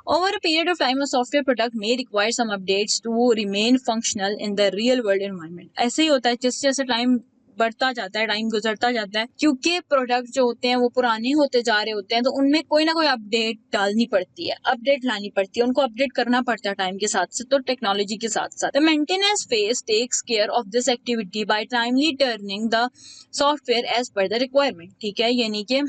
Speaker 1: Over a period of time, a software product may require some updates to remain functional in the real world environment. ऐसे ही होता है, जैसे जैसे टाइम बढ़ता जाता है, टाइम गुजरता जाता है, क्योंकि प्रोडक्ट जो होते हैं वो पुराने होते जा रहे होते हैं, तो उनमें कोई ना कोई अपडेट डालनी पड़ती है, अपडेट लानी पड़ती है, उनको अपडेट करना पड़ता है टाइम के साथ साथ, तो टेक्नोलॉजी के साथ साथ। The maintenance phase takes care of this activity by timely turning the software as per the requirement. ठीक है, यानी कि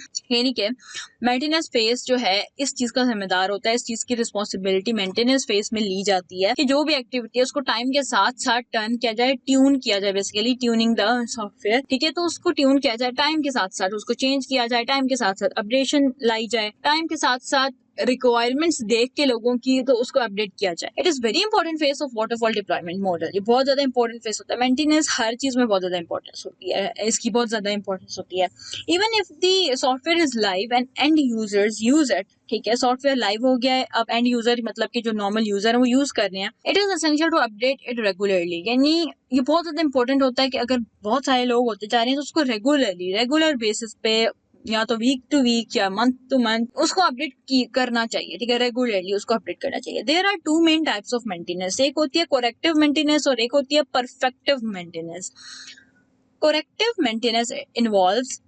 Speaker 1: मेंटेनेंस फेज जो है इस चीज का जिम्मेदार होता है, इस चीज की रिस्पॉन्सिबिलिटी मेंटेनेंस फेज में ली जाती है कि जो भी एक्टिविटी है उसको टाइम के साथ साथ टर्न किया जाए, ट्यून किया जाए, बेसिकली ट्यूनिंग द सॉफ्टवेयर। ठीक है, तो उसको ट्यून किया जाए टाइम के साथ साथ, उसको चेंज किया जाए टाइम के साथ साथ, अपडेशन लाई जाए टाइम के साथ साथ, रिक्वायरमेंट्स देख के लोगों की तो उसको अपडेट किया जाए। It is very important face of waterfall deployment model. ये बहुत ज्यादा इंपॉर्टेंट फेस होता है, मेंटेनेंस हर चीज में बहुत ज्यादा इंपॉर्टेंस होती है, इसकी बहुत ज्यादा इंपॉर्टेंस होती है। Even if the software is live and and users use it, ठीक है, सॉफ्टवेयर लाइव हो गया है, अब एंड यूजर मतलब कि जो नॉर्मल यूजर है वो यूज कर रहे हैं, it is essential to update it regularly. यानी ये बहुत ज्यादा इंपॉर्टेंट होता है कि अगर बहुत सारे लोग होते जा रहे हैं तो उसको रेगुलर बेसिस पे, या तो वीक टू वीक या मंथ टू मंथ उसको अपडेट करना चाहिए। ठीक है, रेगुलरली उसको अपडेट करना चाहिए। There are two main types of maintenance, एक होती है कोरेक्टिव मेंटेनेंस और एक होती है perfective maintenance. Corrective maintenance involves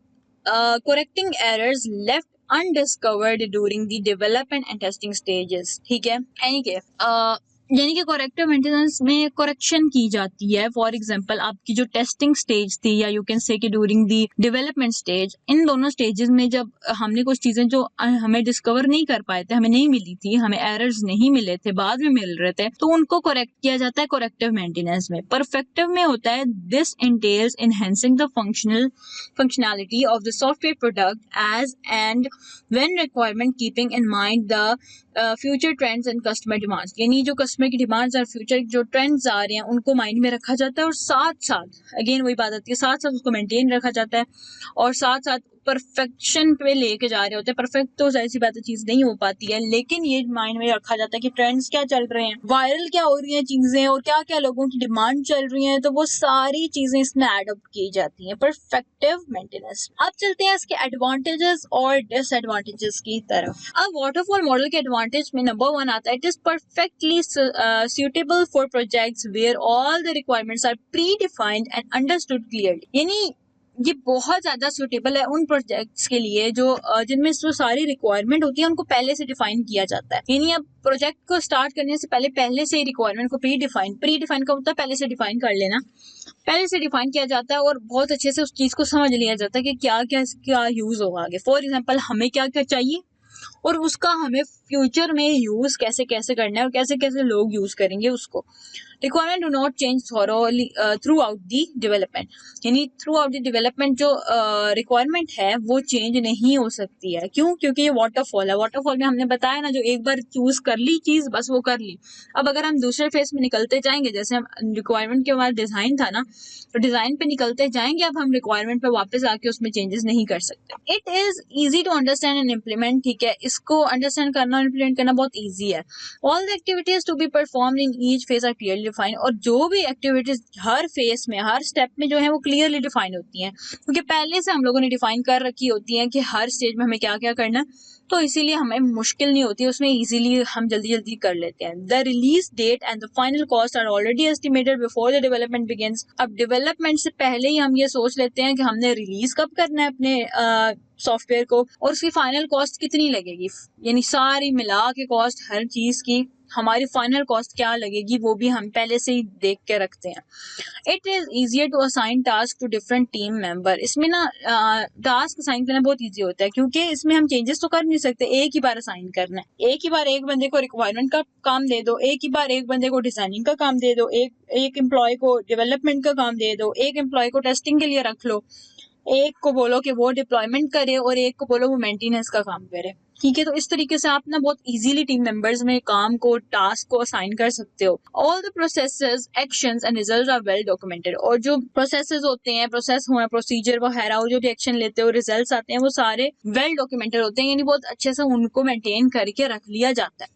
Speaker 1: correcting errors left undiscovered during the development and testing stages। ठीक है, यानी कि करेक्टिव मेंटेनेंस में करेक्शन की जाती है। फॉर एग्जांपल आपकी जो टेस्टिंग स्टेज थी, या यू कैन से कि ड्यूरिंग दी डेवलपमेंट स्टेज, इन दोनों स्टेजेस में जब हमने कुछ चीजें जो हमें डिस्कवर नहीं कर पाए थे, हमें नहीं मिली थी, हमें एरर्स नहीं मिले थे, बाद में मिल रहे थे, तो उनको करेक्ट किया जाता है करेक्टिव मेंटेनेंस में। परफेक्टिव में होता है this entails enhancing the functionality of the software product as and when requirement, keeping in mind the future trends and customer demands। यानी जो कस्टमर की डिमांड्स और फ्यूचर जो ट्रेंड्स आ रहे हैं उनको माइंड में रखा जाता है, और साथ साथ अगेन वही बात आती है, साथ साथ उसको मेंटेन रखा जाता है, और साथ साथ परफेक्शन पे लेके जा रहे होते हैं। परफेक्ट तो ऐसी बात चीज नहीं हो पाती है, लेकिन ये माइंड में रखा जाता है कि ट्रेंड्स क्या चल रहे हैं, वायरल क्या हो रही हैं चीजें, और क्या क्या लोगों की डिमांड चल रही है, तो वो सारी चीजें इसमें एडॉप्ट की जाती हैं परफेक्टिव मेंटेनेंस। अब चलते हैं इसके एडवांटेजेस और डिसएडवांटेजेस की तरफ। अब वाटरफॉल मॉडल के एडवांटेज में नंबर 1 आता है, it is perfectly suitable for projects where all the requirements are predefined and understood clearly। यानी ये बहुत ज्यादा सुटेबल है उन प्रोजेक्ट्स के लिए जो जिनमें जो सारी रिक्वायरमेंट होती है उनको पहले से डिफाइन किया जाता है। यानी अब प्रोजेक्ट को स्टार्ट करने से पहले से ही रिक्वायरमेंट को प्री डिफाइन का होता है, पहले से डिफाइन कर लेना, पहले से डिफाइन किया जाता है, और बहुत अच्छे से उस चीज को समझ लिया जाता है कि क्या क्या क्या यूज होगा आगे। फॉर एग्जाम्पल हमें क्या क्या चाहिए और उसका हमें फ्यूचर में यूज कैसे कैसे करना है और कैसे कैसे लोग यूज करेंगे उसको। Requirement do not change through out the development, यानी थ्रू आउट द डेवलपमेंट जो रिक्वायरमेंट है वो चेंज नहीं हो सकती है। क्यों? क्योंकि ये वाटरफॉल है। वाटरफॉल में हमने बताया ना, जो एक बार चूज कर ली चीज बस वो कर ली। अब अगर हम दूसरे फेज में निकलते जाएंगे, जैसे हम रिक्वायरमेंट के हमारा डिजाइन था ना, तो डिजाइन पे निकलते जाएंगे, अब हम रिक्वायरमेंट पे वापस आके उसमें चेंजेस नहीं कर सकते। It is easy to understand and implement. ठीक है, इसको अंडरस्टैंड करना और इम्प्लीमेंट करना बहुत ईजी है। All the activities to be performed in each phase are clearly defined, और जो भी एक्टिविटीज हर फेज में हर स्टेप में जो है वो क्लियरली डिफाइन होती हैं, क्योंकि पहले से हम लोगों ने डिफाइन कर रखी होती हैं कि हर स्टेज में हमें क्या क्या करना, तो इसीलिए हमें मुश्किल नहीं होती, उसमें इजीली हम जल्दी जल्दी कर लेते हैं। The release date and the final cost are already estimated before the development begins. अब डेवलपमेंट से पहले ही हम ये सोच लेते हैं कि हमने रिलीज कब करना है अपने सॉफ्टवेयर को, और उसकी फाइनल कॉस्ट कितनी लगेगी, यानी सारी मिला के कॉस्ट हर चीज की हमारी फाइनल कॉस्ट क्या लगेगी वो भी हम पहले से ही देख के रखते हैं। It is easier to assign task to different team member. इसमें ना टास्क असाइन करना बहुत ईजी होता है, क्योंकि इसमें हम चेंजेस तो कर नहीं सकते, एक ही बार असाइन करना है, एक ही बार एक बंदे को रिक्वायरमेंट का काम दे दो, एक ही बार एक बंदे को डिजाइनिंग का काम दे दो, एक एम्प्लॉय को डेवलपमेंट का काम दे दो, एक एम्प्लॉय को टेस्टिंग के लिए रख लो, एक को बोलो कि वो डिप्लॉयमेंट करे और एक को बोलो वो मेंटेनेंस का काम करे, ठीक है। तो इस तरीके से आप ना बहुत इजीली टीम मेंबर्स में काम को, टास्क को असाइन कर सकते हो। All the processes, actions and results are well documented. और जो प्रोसेसेस होते हैं, प्रोसेस हुआ, प्रोसीजर वगैरह, और जो भी एक्शन लेते हो, रिजल्ट्स आते हैं, वो सारे वेल डॉक्यूमेंटेड होते हैं, यानी बहुत अच्छे से उनको मेंटेन करके रख लिया जाता है।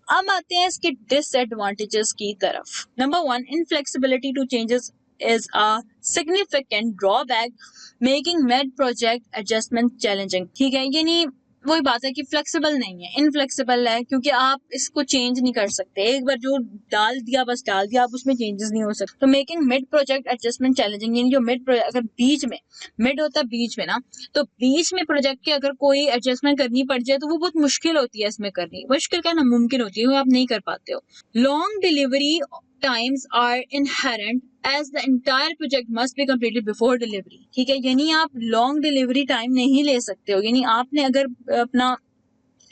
Speaker 1: अब आते हैं इसके डिसएडवांटेजेस की तरफ। Number 1, inflexibility to changes is a significant drawback, making mid project adjustment challenging। ठीक है, यानी वही बात है कि फ्लेक्सिबल नहीं है, इनफ्लेक्सिबल है, क्योंकि आप इसको चेंज नहीं कर सकते। एक बार जो डाल दिया बस डाल दिया, आप उसमें चेंजेस नहीं हो सकते। तो making mid project adjustment challenging, यानी जो मिड अगर बीच में, मिड होता है बीच में ना, तो बीच में प्रोजेक्ट के अगर कोई एडजस्टमेंट करनी पड़ जाए तो वो बहुत मुश्किल होती है इसमें करनी, मुश्किल क्या नामुमकिन होती है, वो आप नहीं कर पाते हो। Long delivery times are inherent as the entire project must be completed before delivery। ठीक है, यानी आप लॉन्ग डिलीवरी टाइम नहीं ले सकते हो। यानी आपने अगर अपना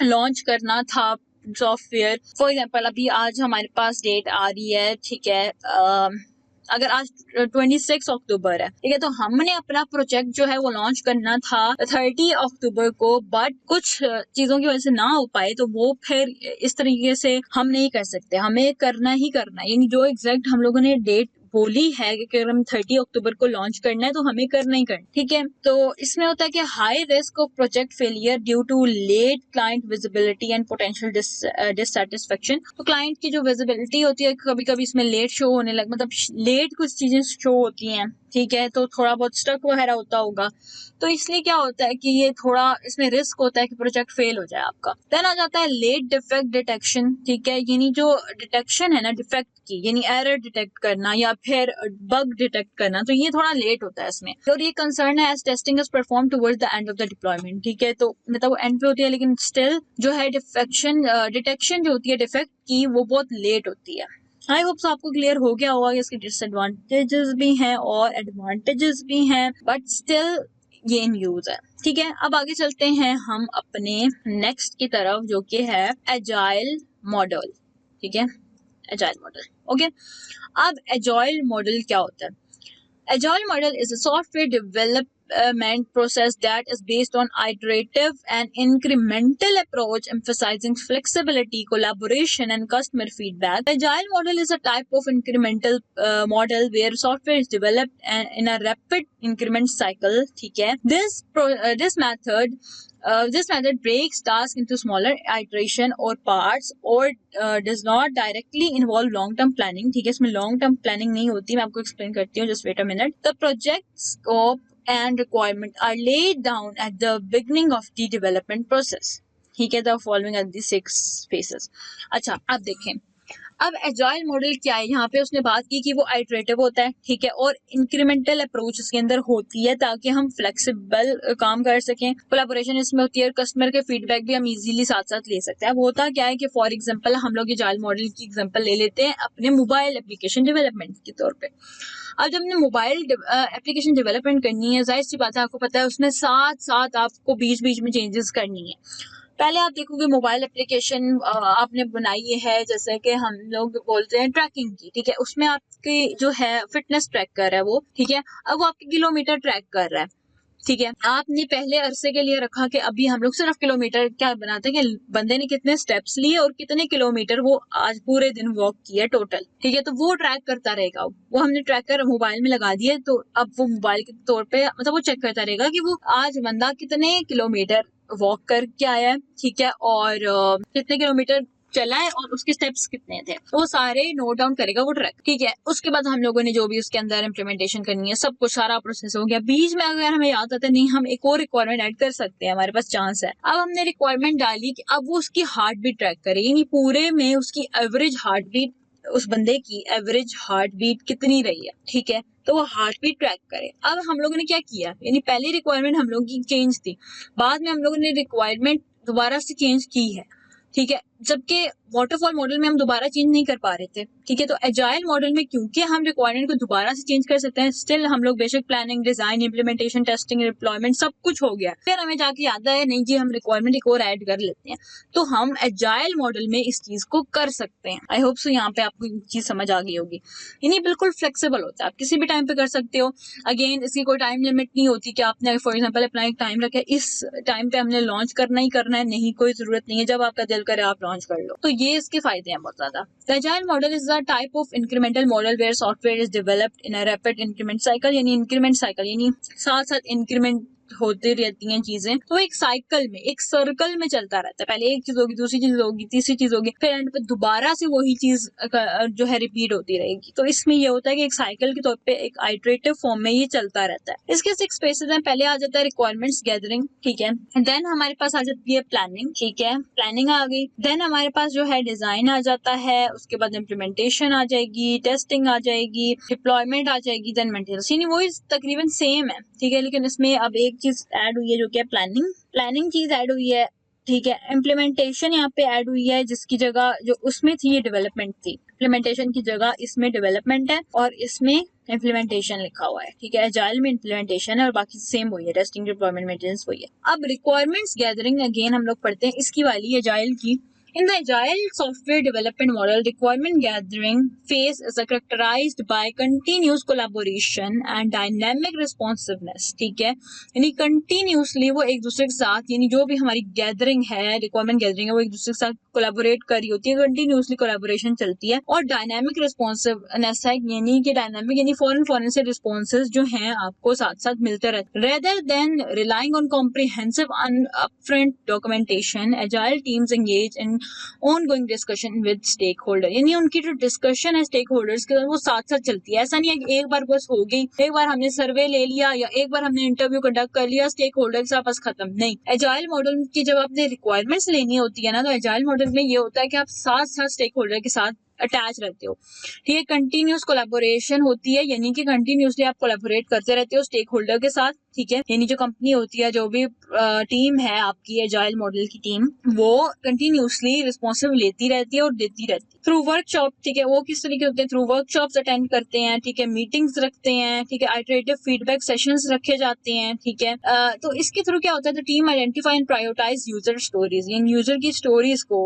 Speaker 1: लॉन्च करना था सॉफ्टवेयर, फॉर एग्जांपल अभी आज हमारे पास डेट आ रही है, ठीक है, अगर आज 26 अक्टूबर है, ठीक है, तो हमने अपना प्रोजेक्ट जो है वो लॉन्च करना था 30 अक्टूबर को, बट कुछ चीजों की वजह से ना हो पाए, तो वो फिर इस तरीके से हम नहीं कर सकते, हमें करना ही करना, यानी जो एग्जैक्ट हम लोगों ने डेट बोली है कि अगर हम 30 अक्टूबर को लॉन्च करना है तो हमें करना ही करना, ठीक है। तो इसमें होता है कि high risk of project failure due to late client visibility and potential dissatisfaction. तो क्लाइंट की जो विजिबिलिटी होती है कभी कभी इसमें लेट शो होने लग, मतलब लेट कुछ चीजें शो होती हैं, ठीक है, तो थोड़ा बहुत स्टक वगैरह होता होगा, तो इसलिए क्या होता है कि ये थोड़ा इसमें रिस्क होता है कि प्रोजेक्ट फेल हो जाए आपका। देन आ जाता है लेट डिफेक्ट डिटेक्शन, ठीक है, यानी जो डिटेक्शन है ना डिफेक्ट की, यानी एरर डिटेक्ट करना या फिर बग डिटेक्ट करना, तो ये थोड़ा लेट होता है इसमें। और ये कंसर्न है as testing is perform towards the end of the deployment, ठीक है, तो मतलब एंड पे होती है, लेकिन स्टिल जो है डिटेक्शन जो होती है डिफेक्ट की, वो बहुत लेट होती है। आई होप आपको क्लियर हो गया होगा कि इसके डिसएडवांटेजेस भी हैं और एडवांटेजेस भी हैं, बट स्टिल ये इन यूज है, ठीक है। अब आगे चलते हैं हम अपने नेक्स्ट की तरफ, जो कि है एजाइल मॉडल, ठीक है, एजाइल मॉडल, ओके। अब एजाइल मॉडल क्या होता है? Agile model is a software development process that is based on iterative and incremental approach, emphasizing flexibility, collaboration, and customer feedback. Agile model is a type of incremental model where software is developed in a rapid increment cycle. ठीक है, this method breaks tasks into smaller iteration or parts or does not directly involve long term planning। ठीक है, इसमें long term planning नहीं होती, मैं आपको explain करती हूँ, just wait a minute। The project scope and requirement are laid down at the beginning of the development process। ठीक है, the following are the 6 phases। अच्छा, अब देखें, अब एजाइल मॉडल क्या है, यहाँ पे उसने बात की कि वो आइटरेटिव होता है, ठीक है, और इंक्रीमेंटल अप्रोच इसके अंदर होती है ताकि हम फ्लेक्सिबल काम कर सकें, कोलैबोरेशन इसमें होती है, और कस्टमर के फीडबैक भी हम इजीली साथ साथ ले सकते हैं। अब होता क्या है कि फॉर एग्जांपल हम लोग एजाइल मॉडल की एग्जांपल ले लेते हैं अपने मोबाइल एप्लीकेशन डेवलपमेंट के तौर पे। अब जब हमने मोबाइल एप्लीकेशन डेवलपमेंट करनी है, जाहिर सी बात है, आपको पता है उसमें साथ साथ आपको बीच बीच में चेंजेस करनी है। पहले आप देखोगे मोबाइल एप्लीकेशन आपने बनाई है, जैसे कि हम लोग बोलते हैं ट्रैकिंग की, ठीक है, उसमें आपकी जो है फिटनेस ट्रैक कर रहा है वो, ठीक है, अब वो आपके किलोमीटर ट्रैक कर रहा है, ठीक है। आपने पहले अरसे के लिए रखा कि अभी हम लोग सिर्फ किलोमीटर क्या बनाते हैं कि बंदे ने कितने स्टेप्स लिए और कितने किलोमीटर वो आज पूरे दिन वॉक किया टोटल, ठीक है, तो वो ट्रैक करता रहेगा, वो हमने ट्रैकर मोबाइल में लगा दिया, तो अब वो मोबाइल के तौर पे मतलब वो चेक करता रहेगा कि वो आज बंदा कितने किलोमीटर वॉक करके आया है, ठीक है, और कितने किलोमीटर चला है और उसके स्टेप्स कितने थे, तो वो सारे नोट डाउन करेगा वो ट्रैक, ठीक है। उसके बाद हम लोगों ने जो भी उसके अंदर इम्प्लीमेंटेशन करनी है, सब कुछ सारा प्रोसेस हो गया। बीच में अगर हमें याद आता है नहीं हम एक और रिक्वायरमेंट ऐड कर सकते हैं, हमारे पास चांस है, अब हमने रिक्वायरमेंट डाली कि अब वो उसकी हार्ट बीट ट्रैक करे, यानी पूरे में उसकी एवरेज हार्ट बीट, उस बंदे की एवरेज हार्ट बीट कितनी रही है, ठीक है, तो वो हार्ट बीट ट्रैक करे। अब हम लोगों ने क्या किया, यानी पहली रिक्वायरमेंट हम लोगों की चेंज थी, बाद में हम लोगों ने रिक्वायरमेंट दोबारा से चेंज की है, ठीक है, जबकि वाटरफॉल मॉडल में हम दोबारा चेंज नहीं कर पा रहे थे, ठीक है। तो एजाइल मॉडल में क्योंकि हम रिक्वायरमेंट को दोबारा से चेंज कर सकते हैं, स्टिल हम लोग बेशक planning, design, implementation, testing, deployment सब कुछ हो गया, फिर हमें जाके याद आया नहीं जी हम रिक्वायरमेंट एक और ऐड कर लेते हैं, तो हम एजाइल मॉडल में इस चीज को कर सकते हैं। आई होप सो यहाँ पे आपको ये चीज समझ आ गई होगी। यानी बिल्कुल फ्लेक्सिबल होता है, आप किसी भी टाइम पे कर सकते हो। अगेन इसकी कोई टाइम लिमिट नहीं होती कि आपने फॉर एग्जांपल अपना एक टाइम रखा है, इस टाइम पे हमने लॉन्च करना ही करना है, नहीं, कोई जरूरत नहीं है, जब आपका दिल करे आप लॉन्च कर लो। तो ये इसके फायदे हैं बहुत ज्यादा। The agile model is a type of incremental model where software is developed in a rapid increment cycle, यानी increment cycle यानी साथ साथ increment होती रहती हैं चीजें, तो एक साइकिल में, एक सर्कल में चलता रहता है। पहले एक चीज होगी, दूसरी चीज होगी, तीसरी चीज होगी, फिर एंड पे दोबारा से वही चीज जो है रिपीट होती रहेगी। तो इसमें ये होता है कि एक साइकिल के तौर पे एक आइटरेटिव फॉर्म में ये चलता रहता है। इसके 6 फेसेस हैं। पहले आ जाता है रिक्वायरमेंट्स गैदरिंग, ठीक है। देन हमारे पास आ जाती है प्लानिंग, ठीक है, प्लानिंग आ गई। देन हमारे पास जो है डिजाइन आ जाता है, उसके बाद इम्प्लीमेंटेशन आ जाएगी, टेस्टिंग आ जाएगी, डिप्लॉयमेंट आ जाएगी, देन मेंटेनेंस। यानी वो तकरीबन सेम है, ठीक है, लेकिन इसमें अब एक चीज ऐड हुई है जो कि है प्लानिंग चीज ऐड हुई है, ठीक है। इम्प्लीमेंटेशन यहाँ पे ऐड हुई है, जिसकी जगह जो उसमें थी ये डेवलपमेंट थी, इम्प्लीमेंटेशन की जगह इसमें डेवलपमेंट है और इसमें इम्प्लीमेंटेशन लिखा हुआ है, ठीक है। एजाइल में इम्प्लीमेंटेशन है और बाकी सेम वही है, टेस्टिंग, डिप्लॉयमेंट, मेंटेनेंस वही है। अब रिक्वायरमेंट्स गैदरिंग अगेन हम लोग पढ़ते हैं इसकी वाली एजाइल की। In the agile software development model, requirement gathering phase is characterized by continuous collaboration and dynamic responsiveness, ठीक है। यानी continuously वो एक दूसरे के साथ, यानी जो भी हमारी गैदरिंग है, रिक्वायरमेंट गैदरिंग है, वो एक दूसरे के साथ कोलैबोरेट कर रही होती है, कंटिन्यूसली कोलैबोरेशन चलती है। और डायनामिक रिस्पॉन्सिवनेस है, यानी कि डायनामिक यानी फौरन से रिस्पॉन्सेज जो हैं आपको साथ साथ मिलते रहते हैं। Rather than relying on comprehensive upfront documentation, agile teams engage in ongoing discussion with stakeholder, यानी उनकी जो डिस्कशन है स्टेक होल्डर्स के साथ वो साथ साथ चलती है। ऐसा नहीं है कि एक बार बस हो गई, एक बार हमने सर्वे ले लिया या एक बार हमने इंटरव्यू कंडक्ट कर लिया, स्टेक होल्डर के साथ बस खत्म। नहीं, एजाइल मॉडल की जब आपने रिक्वायरमेंट्स लेनी होती है ना, तो एजाइल मॉडल में ये होता है कि आप साथ साथ स्टेक होल्डर के साथ अटैच रहते हो, ठीक है। कंटिन्यूस कोलैबोरेशन होती है, यानी कि कंटिन्यूसली आप कोलैबोरेट करते रहते हो स्टेक होल्डर के साथ, ठीक है। यानी जो कंपनी होती है, जो भी टीम है आपकी एजाइल मॉडल की टीम, वो कंटिन्यूसली रिस्पॉन्सिव लेती रहती है और देती रहती है थ्रू वर्कशॉप, ठीक है। वो किस तरीके होते हैं, थ्रू वर्कशॉप्स अटेंड करते हैं, ठीक है, मीटिंग्स रखते हैं, ठीक है, आइटरेटिव फीडबैक सेशंस रखे जाते हैं, ठीक है। तो इसके थ्रू क्या होता है, the team identify and prioritise user stories, यानी यूजर की स्टोरीज को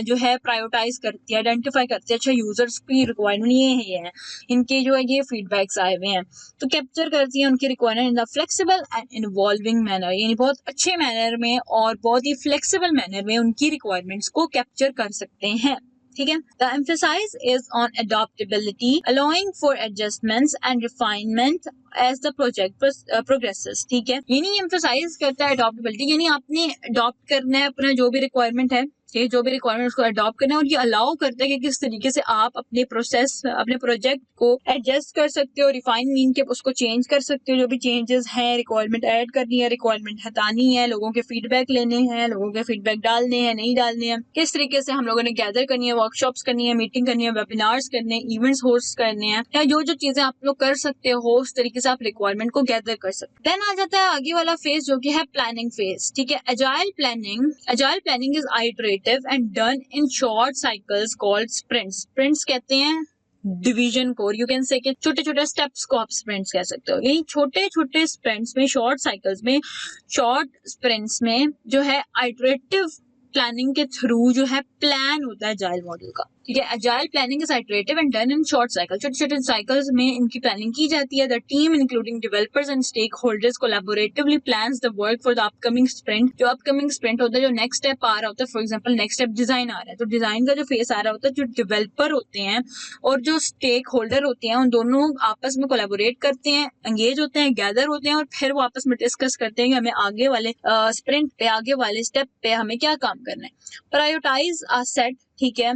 Speaker 1: जो है प्रायोरिटाइज करती है, आइडेंटिफाई करती है। अच्छा, यूजर्स की रिक्वायरमेंट ये है, इनके जो है ये फीडबैक्स आए हुए हैं, तो कैप्चर करती है उनकी requirement in the flexible and involving manner, यानी बहुत अच्छे मैनर में और बहुत ही फ्लेक्सिबल मैनर में उनकी रिक्वायरमेंट्स को कैप्चर कर सकते हैं, ठीक है। The emphasis is on adaptability, allowing for adjustments and refinement as the project progresses, ठीक है। यानी emphasize करता है adaptability, यानी आपने adopt करना है अपना जो भी रिक्वायरमेंट है, जो भी रिक्वायरमेंट उसको अडॉप्ट करना है, और ये अलाउ करता है कि किस तरीके से आप अपने प्रोसेस, अपने प्रोजेक्ट को एडजस्ट कर सकते हो, रिफाइन मीन के उसको चेंज कर सकते हो, जो भी चेंजेस हैं, रिक्वायरमेंट ऐड करनी है, रिक्वायरमेंट हटानी है, लोगों के फीडबैक लेने हैं, लोगों के फीडबैक डालने हैं, नहीं डालने हैं, किस तरीके से हम लोगों ने गैदर करनी है, वर्कशॉप्स करनी है, मीटिंग करनी है, वेबिनार्स करने हैं, इवेंट्स होस्ट करने हैं, या जो जो चीजें आप लोग कर सकते हो उस तरीके से आप रिक्वायरमेंट को गैदर कर सकते हैं। देन आ जाता है आगे वाला फेज जो कि है प्लानिंग फेज, ठीक है। Agile planning is iterative and done in short cycles called sprints. Sprints कहते हैं डिवीजन को, यू कैन से छोटे छोटे स्टेप्स को आप स्प्रिंट्स कह सकते हो। यही छोटे छोटे स्प्रिंट्स में, शॉर्ट साइकिल्स में, शॉर्ट स्प्रिंट्स में जो है आइटरेटिव प्लानिंग के थ्रू जो है प्लान होता है एजाइल मॉडल का, ठीक है। Agile planning is iterative and done in short cycle, छोटे छोटे साइकिल्स में इनकी प्लानिंग की जाती है। The team including developers and stake holders collaboratively plans the work for the upcoming sprint, जो अपकमिंग स्प्रिंट होता है, जो नेक्स्ट स्टेप आ रहा होता है, for example next step design आ रहा है, तो डिजाइन का जो फेस आ रहा होता है, जो डेवलपर होते हैं और जो स्टेक होल्डर होते हैं, उन दोनों आपस में कोलैबोरेट करते हैं, एंगेज होते हैं, गैदर होते हैं, और फिर वो आपस में डिस्कस करते हैं कि हमें आगे वाले स्प्रिंट पे, आगे वाले स्टेप पे हमें क्या काम करना है। प्रायोरिटाइज आर सेट, ठीक है,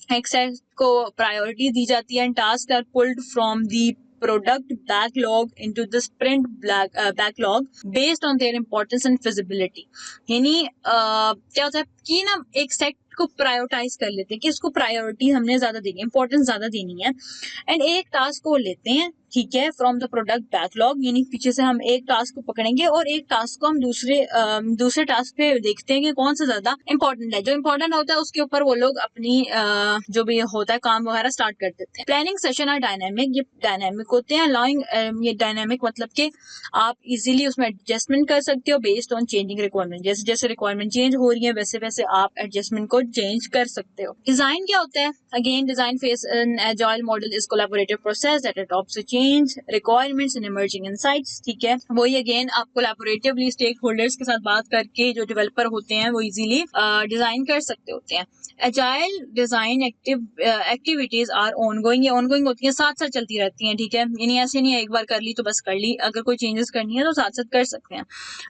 Speaker 1: एक सेट को प्रायोरिटी दी जाती है, and task are pulled from the product backlog into the sprint backlog based on their importance and feasibility. यानी क्या होता है कि ना एक सेट को प्रायोरिटाइज कर लेते हैं कि इसको प्रायोरिटी हमने ज्यादा देनी है, इंपॉर्टेंस ज्यादा देनी है। एंड एक टास्क को लेते हैं, ठीक है, फ्रॉम द प्रोडक्ट बैकलॉग, यानी पीछे से हम एक टास्क को पकड़ेंगे और एक टास्क को हम दूसरे टास्क पे देखते हैं कि कौन सा ज्यादा इंपॉर्टेंट है। जो इंपॉर्टेंट होता है उसके ऊपर वो लोग अपनी जो भी होता है काम वगैरह स्टार्ट कर देते हैं। प्लानिंग सेशन आर डायनामिक, ये डायनामिक होते हैं। अलाउइंग, ये डायनामिक मतलब कि आप इजीली उसमें एडजस्टमेंट कर सकते हो बेस्ड ऑन चेंजिंग रिक्वायरमेंट। जैसे जैसे रिक्वायरमेंट चेंज हो रही है वैसे वैसे आप एडजस्टमेंट को चेंज कर सकते हो। डिजाइन क्या होता है? Again design phase in agile model is collaborative process that adopts a change requirements and emerging insights, ठीक है। वही अगेन आप कोलैबोरेटिवली स्टेक होल्डर्स के साथ बात करके जो डेवलपर होते हैं वो इजीली डिजाइन कर सकते होते हैं। Agile design activities are ongoing, ये ऑनगोइंग होती है, साथ साथ चलती रहती हैं, ठीक है। यानी ऐसे नहीं है एक बार कर ली तो बस कर ली, अगर कोई चेंजेस करनी है तो साथ साथ कर सकते हैं।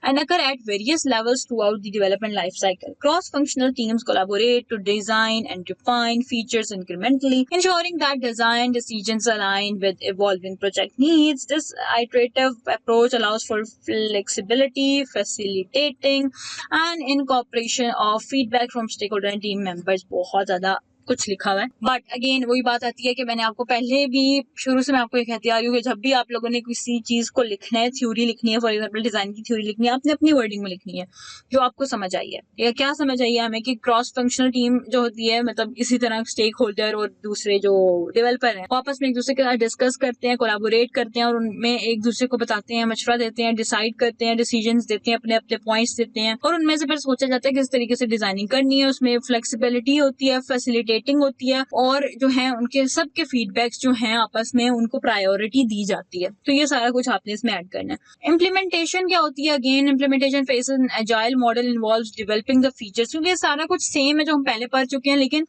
Speaker 1: And occur at various levels throughout the development life cycle. Cross functional teams collaborate to design and define features incrementally, ensuring that design decisions align with evolving project needs. This iterative approach allows for flexibility, facilitating and incorporation of feedback from stakeholder and team members. बहुत ज़्यादा कुछ लिखा हुआ है, but again वही बात आती है कि मैंने आपको पहले भी शुरू से मैं आपको ये कहती आ रही हूँ कि जब भी आप लोगों ने किसी चीज को लिखना है, थ्योरी लिखनी है, फॉर एग्जांपल डिजाइन की थ्योरी लिखनी है, आपने अपनी वर्डिंग में लिखनी है जो आपको समझ आई है। या क्या समझ आई है हमें कि क्रॉस फंक्शनल टीम जो होती है, मतलब इसी तरह स्टेक होल्डर और दूसरे जो डेवलपर हैं आपस में एक दूसरे के साथ डिस्कस करते हैं, कोलैबोरेट करते हैं और उनमें एक दूसरे को बताते हैं, मशवरा देते हैं, डिसाइड करते हैं, डिसीजंस देते हैं, अपने अपने पॉइंट्स देते हैं और उनमें से फिर सोचा जाता है किस तरीके से डिजाइनिंग करनी है। उसमें फ्लेक्सिबिलिटी होती है, फैसिलिटेटिंग होती है और जो है उनके सबके फीडबैक्स जो हैं आपस में उनको प्रायोरिटी दी जाती है। तो ये सारा कुछ आपने इसमें ऐड करना है। इम्प्लीमेंटेशन क्या होती है? Again implementation phase in agile model involves developing the features, क्योंकि ये सारा कुछ सेम है जो हम पहले पढ़ चुके हैं, लेकिन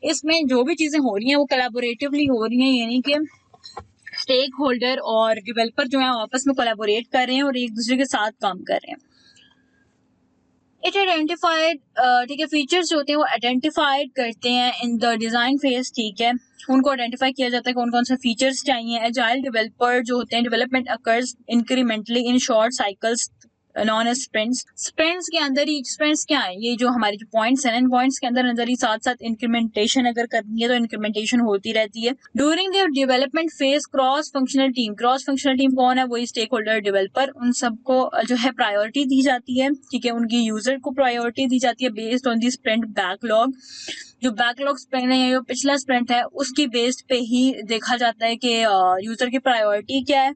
Speaker 1: इसमें जो भी चीजें हो रही हैं वो कोलैबोरेटिवली हो रही हैं, यानी कि स्टेक होल्डर और डेवलपर जो है आपस में कोलैबोरेट कर रहे हैं और एक दूसरे के साथ काम कर रहे हैं। इट आइडेंटिफाइड, ठीक है, फीचर्स जो होते हैं वो आइडेंटिफाइड करते हैं इन द डिजाइन फेज, ठीक है। उनको आइडेंटिफाई किया जाता है कौन कौन से फीचर्स चाहिए। एजाइल डेवलपर जो होते हैं, development occurs incrementally in short cycles known as sprints. Sprints के अंदर ही, स्प्रिंट्स क्या है, ये जो हमारे जो पॉइंट्स हैं, इन पॉइंट्स के अंदर ही साथ साथ इंक्रीमेंटेशन अगर करनी है तो इंक्रीमेंटेशन होती रहती है। During the development phase cross functional team कौन है? वही स्टेक होल्डर डेवलपर, उन सबको जो है प्रायोरिटी दी जाती है, ठीक है। उनकी यूजर को प्रायोरिटी दी जाती है based on the sprint backlog. जो बैकलॉग स्प्रिंट है, जो पिछला स्प्रिंट है, उसकी बेस्ड पे ही देखा जाता है कि यूजर की प्रायोरिटी क्या है।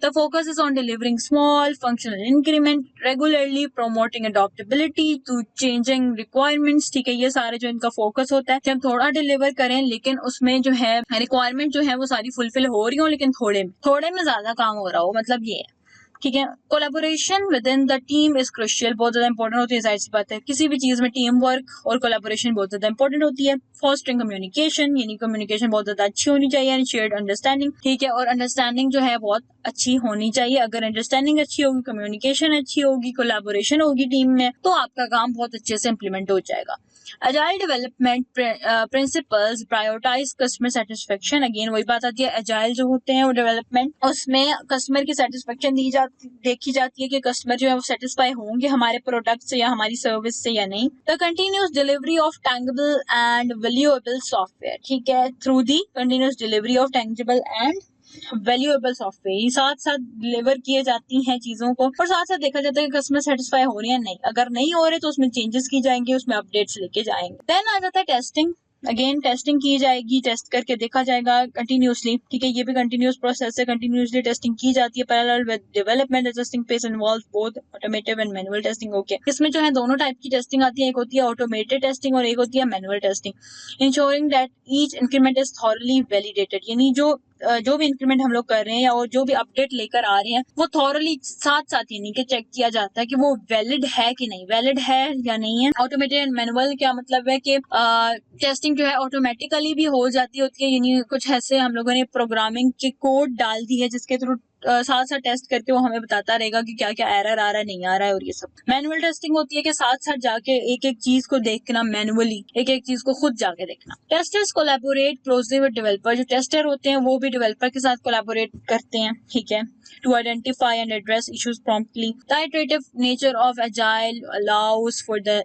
Speaker 1: The focus is on delivering small functional increment regularly, promoting adaptability to changing requirements, ठीक है। ये सारे जो इनका फोकस होता है कि हम थोड़ा डिलीवर करें लेकिन उसमें जो है रिक्वायरमेंट जो है वो सारी फुलफिल हो रही हो, लेकिन थोड़े में ज्यादा काम हो रहा हो, मतलब ये है, ठीक है। Collaboration with in the team is crucial, बहुत ज्यादा इंपॉर्टेंट होती है, जाहिर सी बात है किसी भी चीज में टीम वर्क और कोलैबोरेशन बहुत ज्यादा इंपॉर्टेंट होती है। फॉस्टरिंग कम्युनिकेशन, यानी कम्युनिकेशन बहुत ज्यादा अच्छी होनी चाहिए, यानी शेयर्ड अंडरस्टैंडिंग, ठीक है। और अंडरस्टैंडिंग जो है बहुत अच्छी होनी चाहिए। अगर अंडरस्टैंडिंग अच्छी होगी, कम्युनिकेशन अच्छी होगी, कोलैबोरेशन होगी टीम में, तो आपका काम बहुत अच्छे से इंप्लीमेंट हो जाएगा। Agile development principles prioritise customer satisfaction, again वही बात आती है, एजाइल जो होते हैं वो डेवलपमेंट, उसमें कस्टमर की सेटिस्फेक्शन देखी जाती है कि कस्टमर जो है वो सेटिस्फाई होंगे हमारे प्रोडक्ट से या हमारी सर्विस से या नहीं। The continuous delivery of tangible and valuable software, ठीक है, through the continuous delivery of tangible and valuable software, साथ साथ डिलीवर किए जाती हैं चीजों को और साथ साथ देखा जाता है कि कस्टमर सेटिस्फाई हो रही है नहीं। अगर नहीं हो रहे तो उसमें चेंजेस की जाएंगे, उसमें अपडेट्स लेके जाएंगे। देन आ जाता है टेस्टिंग, अगेन टेस्टिंग की जाएगी, टेस्ट करके देखा जाएगा कंटिन्यूसली, ठीक है। ये भी कंटिन्यूस प्रोसेस है, कंटिन्यूसली टेस्टिंग की जाती है। Parallel with development testing phase involves both automotive and manual testing, okay. इसमें जो है दोनों टाइप की टेस्टिंग आती है, एक होती है ऑटोमेटेड टेस्टिंग और एक होती है manual testing. Ensuring that each increment is thoroughly validated, यानी जो भी इंक्रीमेंट हम लोग कर रहे हैं या जो भी अपडेट लेकर आ रहे हैं वो थॉरली साथ साथ यानी कि चेक किया जाता है कि वो वैलिड है कि नहीं, वैलिड है या नहीं है। ऑटोमेटेड एंड मैनुअल क्या मतलब है कि टेस्टिंग जो है ऑटोमेटिकली भी हो जाती होती है, यानी कुछ ऐसे हम लोगों ने प्रोग्रामिंग के कोड डाल दी है जिसके थ्रू साथ साथ टेस्ट करके वो हमें बताता रहेगा कि क्या क्या एरर आ रहा है, नहीं आ रहा है, और ये सब। मैनुअल टेस्टिंग होती है कि साथ साथ जाके एक एक चीज को देखना, मैनुअली एक एक चीज को खुद जाके देखना। Testers collaborate closely with developer, जो टेस्टर होते हैं वो भी डेवलपर के साथ कोलैबोरेट करते हैं, ठीक है, to identify and address issues promptly. The iterative nature of Agile allows for the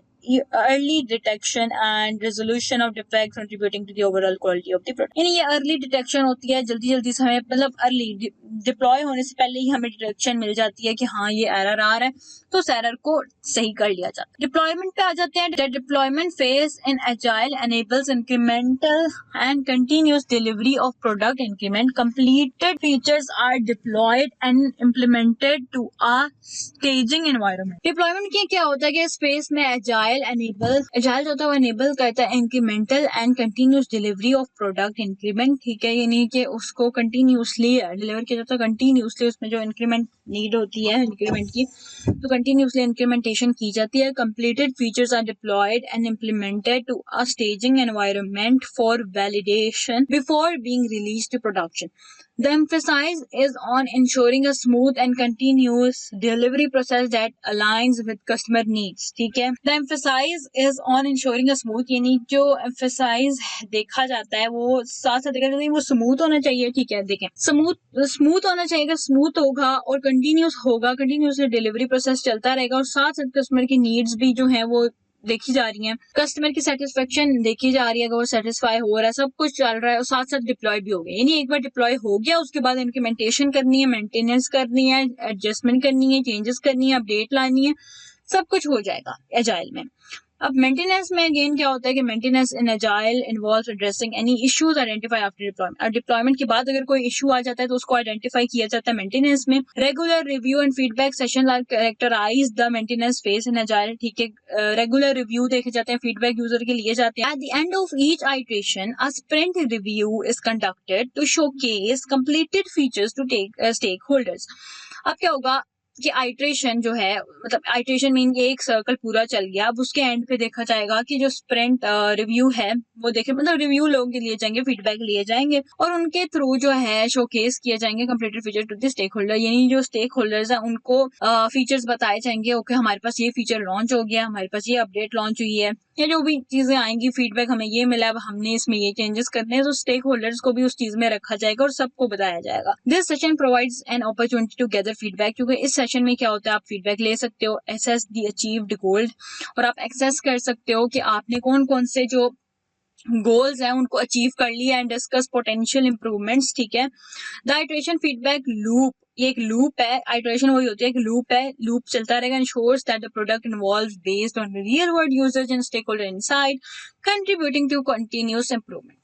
Speaker 1: early detection and resolution of defects contributing to the overall quality of the product. यानी ये अर्ली डिटेक्शन होती है, जल्दी जल्दी से हमें मतलब अर्ली डिप्लॉय होने से पहले ही हमें डिटेक्शन मिल जाती है कि हाँ ये एरर आ रहा है, तो उस एरर को सही कर लिया जाता है। डिप्लॉयमेंट पे आ जाते हैं। The deployment phase in agile enables incremental and continuous delivery of product increment. Completed features are deployed and implemented to a staging environment. Deployment की क्या होता है कि स्पेस में agile जो होता है वो enable करता है incremental and continuous delivery of product increment, ठीक है, यानी कि उसको continuously deliver किया जाता है, continuously उसमें जो increment need होती है increment की, तो continuously incrementation की जाती है। Completed features are deployed and implemented to a staging environment for validation before being released to production. The emphasis is on ensuring a smooth and continuous delivery process that aligns with customer needs, ठीक है। The emphasis is on ensuring a smooth, यानी जो emphasize देखा जाता है वो साथ साथ देखा जाता है वो स्मूथ होना चाहिए, ठीक है। देखें स्मूथ होना चाहिए, अगर स्मूथ होगा और कंटिन्यूस होगा, कंटिन्यूसली डिलीवरी प्रोसेस चलता रहेगा और साथ साथ कस्टमर की नीड्स भी जो है वो देखी जा रही है, कस्टमर की सेटिस्फेक्शन देखी जा रही है, अगर वो सेटिस्फाई हो रहा है, सब कुछ चल रहा है और साथ साथ डिप्लॉय भी हो गया, यानी एक बार डिप्लॉय हो गया उसके बाद इम्प्लीमेंटेशन करनी है, मेंटेनेंस करनी है, एडजस्टमेंट करनी है, चेंजेस करनी है, अपडेट लानी है, सब कुछ हो जाएगा एजाइल में। अब मेंटेनेंस में अगेन क्या होता है कि मेंटेनेंस इन agile involves addressing any issues identify after deployment. और डिप्लॉयमेंट के बाद अगर कोई इशू आ जाता है तो उसको आइडेंटिफाई किया जाता है मेंटेनेंस में। Regular review and feedback session are characterize the maintenance phase in agile, ठीक है। रेगुलर रिव्यू देखे जाते हैं, फीडबैक यूजर के लिए जाते हैं। At the end of each iteration a sprint review is conducted to showcase completed features to stakeholders. अब क्या होगा कि आइट्रेशन जो है, मतलब आइट्रेशन मीन ये एक सर्कल पूरा चल गया, अब उसके एंड पे देखा जाएगा कि जो स्प्रिंट रिव्यू है वो देखे, मतलब रिव्यू लोगों के लिए जाएंगे, फीडबैक लिए जाएंगे और उनके थ्रू जो है शोकेस किए जाएंगे completed feature to the stakeholder, यानी जो स्टेक होल्डर्स है उनको फीचर्स बताए जाएंगे, ओके हमारे पास ये फीचर लॉन्च हो गया, हमारे पास ये अपडेट लॉन्च हुई है, या जो भी चीजें आएंगी, फीडबैक हमें ये मिला, अब हमने इसमें ये चेंजेस करने हैं, तो स्टेक होल्डर्स को भी उस चीज में रखा जाएगा और सबको बताया जाएगा। This session provides an opportunity to gather feedback, क्योंकि इस सेशन में क्या होता है आप फीडबैक ले सकते हो, एसेस द अचीव्ड गोल, और आप एक्सेस कर सकते हो कि आपने कौन कौन से जो गोल्स हैं उनको अचीव कर लिया एंड डिस्कस पोटेंशियल इंप्रूवमेंट्स, ठीक है। द आइटरेशन फीडबैक लूप, ये एक लूप है, आइटरेशन वही होती है, एक लूप है, लूप चलता रहेगा, ensures that the product involves based on real world users and stakeholder insight contributing to continuous improvement.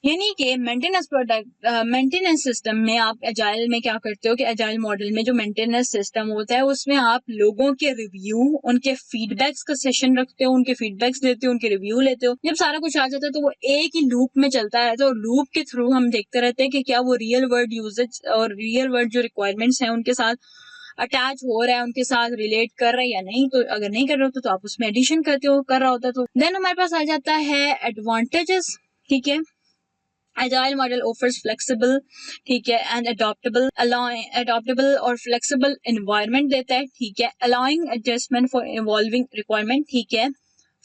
Speaker 1: यानी कि मेंटेनेंस सिस्टम में आप एजाइल में क्या करते हो कि एजाइल मॉडल में जो मेंटेनेंस सिस्टम होता है उसमें आप लोगों के रिव्यू, उनके फीडबैक्स का सेशन रखते हो, उनके फीडबैक्स लेते हो, उनके रिव्यू लेते हो। जब सारा कुछ आ जाता है तो वो एक ही लूप में चलता है, तो लूप के थ्रू हम देखते रहते हैं कि क्या वो रियल वर्ल्ड यूजेज और रियल वर्ल्ड जो रिक्वायरमेंट्स हैं उनके साथ अटैच हो रहा है, उनके साथ रिलेट कर रहा है या नहीं। तो अगर नहीं कर रहे हो तो आप उसमें एडिशन करते हो, कर रहा होता है तो देन हमारे पास आ जाता है एडवांटेजेस, ठीक है। Agile model offers flexible, ठीक है, and adaptable और flexible environment देता है, ठीक है, allowing adjustment for evolving requirement, ठीक है,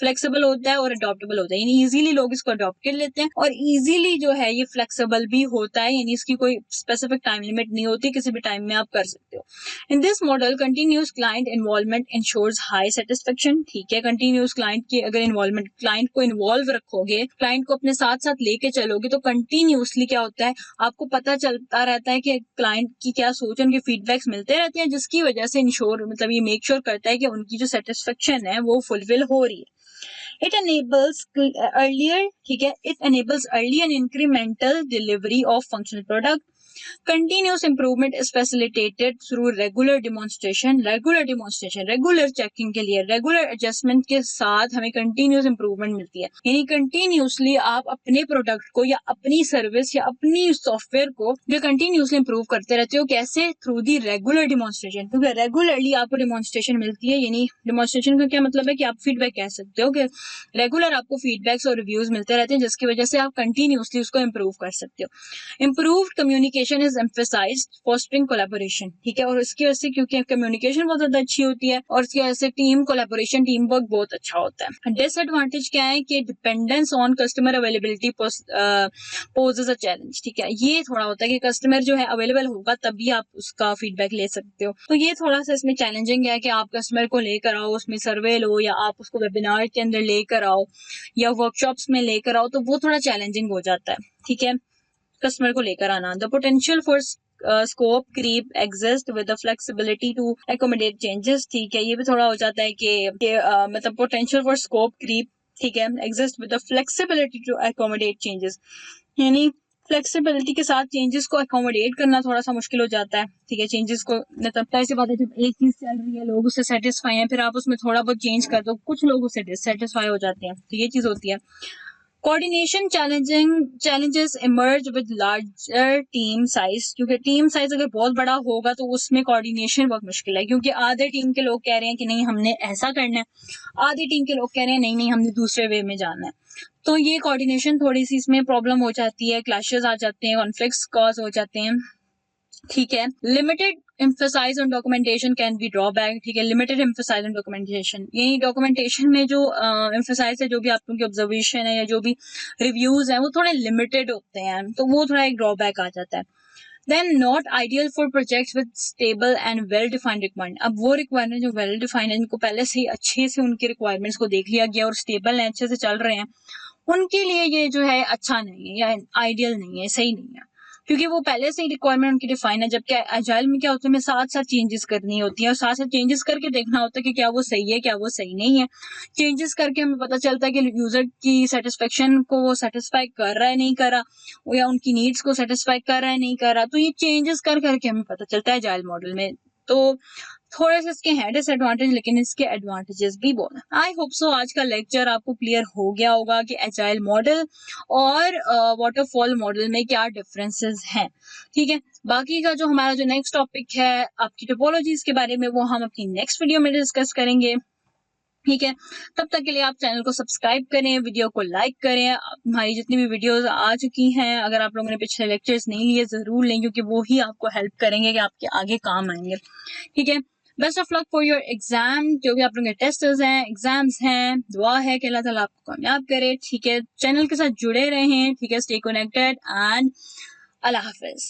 Speaker 1: फ्लेक्सिबल होता है और अडॉप्टेबल होता है, यानी इजीली लोग इसको अडॉप्ट कर लेते हैं और इजीली जो है ये फ्लेक्सिबल भी होता है, यानी इसकी कोई स्पेसिफिक टाइम लिमिट नहीं होती, किसी भी टाइम में आप कर सकते हो। In this model continuous client involvement ensures high satisfaction, ठीक है। कंटिन्यूस क्लाइंट की अगर इन्वॉल्वमेंट, क्लाइंट को इन्वॉल्व रखोगे, क्लाइंट को अपने साथ साथ लेके चलोगे तो कंटिन्यूसली क्या होता है आपको पता चलता रहता है कि क्लाइंट की क्या सोच है, उनके फीडबैक्स मिलते रहते हैं, जिसकी वजह से इंश्योर मतलब ये मेक श्योर करता है कि उनकी जो सेटिस्फेक्शन है वो फुलफिल हो रही है। It enables early and incremental delivery of functional product. Continuous improvement is facilitated through regular demonstration, regular checking के लिए, regular adjustment के साथ हमें continuous improvement मिलती है, यानी continuously आप अपने प्रोडक्ट को या अपनी सर्विस या अपनी सॉफ्टवेयर को जो continuously improve करते रहते हो, कैसे? थ्रू दी रेगुलर डिमॉन्स्ट्रेशन, क्योंकि रेगुलरली आपको डिमॉन्स्ट्रेशन मिलती है, यानी डिमॉन्स्ट्रेशन का क्या मतलब है कि आप फीडबैक कह सकते हो कि रेगुलर आपको फीडबैक्स और रिव्यूज मिलते रहते हैं, जिसकी वजह से आप कंटिन्यूसली उसको इम्प्रूव कर सकते हो। Improved communication communication is emphasised fostering collaboration, ठीक है, और इसकी वजह से क्योंकि कम्युनिकेशन बहुत ज्यादा अच्छी होती है और इसकी वजह से टीम कोलैबोरेशन टीम वर्क बहुत अच्छा होता है। डिसएडवांटेज क्या है कि dependence on customer availability poses a challenge, ठीक है, ये थोड़ा होता है कि कस्टमर जो है अवेलेबल होगा तभी आप उसका फीडबैक ले सकते हो, तो ये थोड़ा सा इसमें चैलेंजिंग है कि आप कस्टमर को लेकर आओ, उसमें सर्वे लो या आप उसको वेबिनार के अंदर लेकर आओ या वर्कशॉप्स में लेकर आओ, तो वो थोड़ा चैलेंजिंग हो जाता है, ठीक है, कस्टमर को लेकर आना। The potential for scope creep exist with the flexibility to accommodate changes, ठीक है, ये भी थोड़ा हो जाता है कि मतलब पोटेंशियल फॉर स्कोप क्रीप, ठीक है, exist with the flexibility to accommodate changes, यानी फ्लेक्सिबिलिटी के साथ चेंजेस को अकोमोडेट करना थोड़ा सा मुश्किल हो जाता है, ठीक है, चेंजेस को मतलब ऐसी बात है जब एक चीज चल रही है लोग उससे सेटिस्फाई हैं, फिर आप उसमें थोड़ा बहुत चेंज कर दो, कुछ लोग उससे डिससेटिस्फाई हो जाते हैं, तो ये चीज होती है। Coordination challenges emerge with larger team size, क्योंकि टीम साइज अगर बहुत बड़ा होगा तो उसमें कोऑर्डिनेशन बहुत मुश्किल है, क्योंकि आधे टीम के लोग कह रहे हैं कि नहीं हमने ऐसा करना है, आधी टीम के लोग कह रहे हैं नहीं नहीं हमने दूसरे वे में जाना है, तो ये कोऑर्डिनेशन थोड़ी सी इसमें प्रॉब्लम हो जाती है, क्लैशेस आ जाते हैं, कॉन्फ्लिक्ट्स कॉज हो जाते हैं, ठीक है। Limited emphasize on documentation can be drawback, ठीक है, लिमिटेड एम्फेसाइज ऑन डॉक्यूमेंटेशन, यही डॉक्यूमेंटेशन में जो एम्फेसाइज है, जो भी आप लोगों की ऑब्जर्वेशन है या जो भी रिव्यूज है वो थोड़े लिमिटेड होते हैं, तो वो थोड़ा एक ड्रॉबैक आ जाता है। Then not ideal for projects with stable and well defined requirement, अब वो रिक्वायरमेंट जो वेल डिफाइंड है, इनको पहले से ही अच्छे से उनकी रिक्वायरमेंट्स को देख लिया गया और स्टेबल है, अच्छे से चल रहे हैं, उनके लिए ये जो है अच्छा नहीं है या आइडियल नहीं है, सही नहीं है, क्योंकि वो पहले से ही रिक्वायरमेंट उनकी डिफाइन है, जबकि एजाइल में क्या होता है, हमें साथ साथ चेंजेस करनी होती है और साथ साथ चेंजेस करके देखना होता है कि क्या वो सही है क्या वो सही नहीं है, चेंजेस करके हमें पता चलता है कि यूजर की सेटिस्फेक्शन को वो सेटिस्फाई कर रहा है नहीं कर रहा, या उनकी नीड्स को सेटिस्फाई कर रहा है नहीं कर रहा, तो ये चेंजेस कर करके हमें पता चलता है एजाइल मॉडल में, तो थोड़े से इसके हैं डिसएडवांटेज लेकिन इसके एडवांटेजेस भी बहुत हैं। आई होप सो आज का लेक्चर आपको क्लियर हो गया होगा कि एजाइल मॉडल और वाटरफॉल मॉडल में क्या डिफरेंसेस हैं, ठीक है। बाकी का जो हमारा जो नेक्स्ट टॉपिक है आपकी टोपोलॉजीज के बारे में, वो हम अपनी नेक्स्ट वीडियो में डिस्कस करेंगे, ठीक है। तब तक के लिए आप चैनल को सब्सक्राइब करें, वीडियो को लाइक करें, हमारी जितनी भी वीडियोस आ चुकी हैं अगर आप लोगों ने पिछले लेक्चर्स नहीं लिए जरूर लें, क्योंकि वो ही आपको हेल्प करेंगे कि आपके आगे काम आएंगे, ठीक है। Best of luck for your exam, जो भी आप लोगों के टेस्ट्स हैं एग्जाम्स हैं, दुआ है कि अल्लाह ताला आपको कामयाब करे, ठीक है। चैनल के साथ जुड़े रहें, ठीक है, stay connected and Allah Hafiz.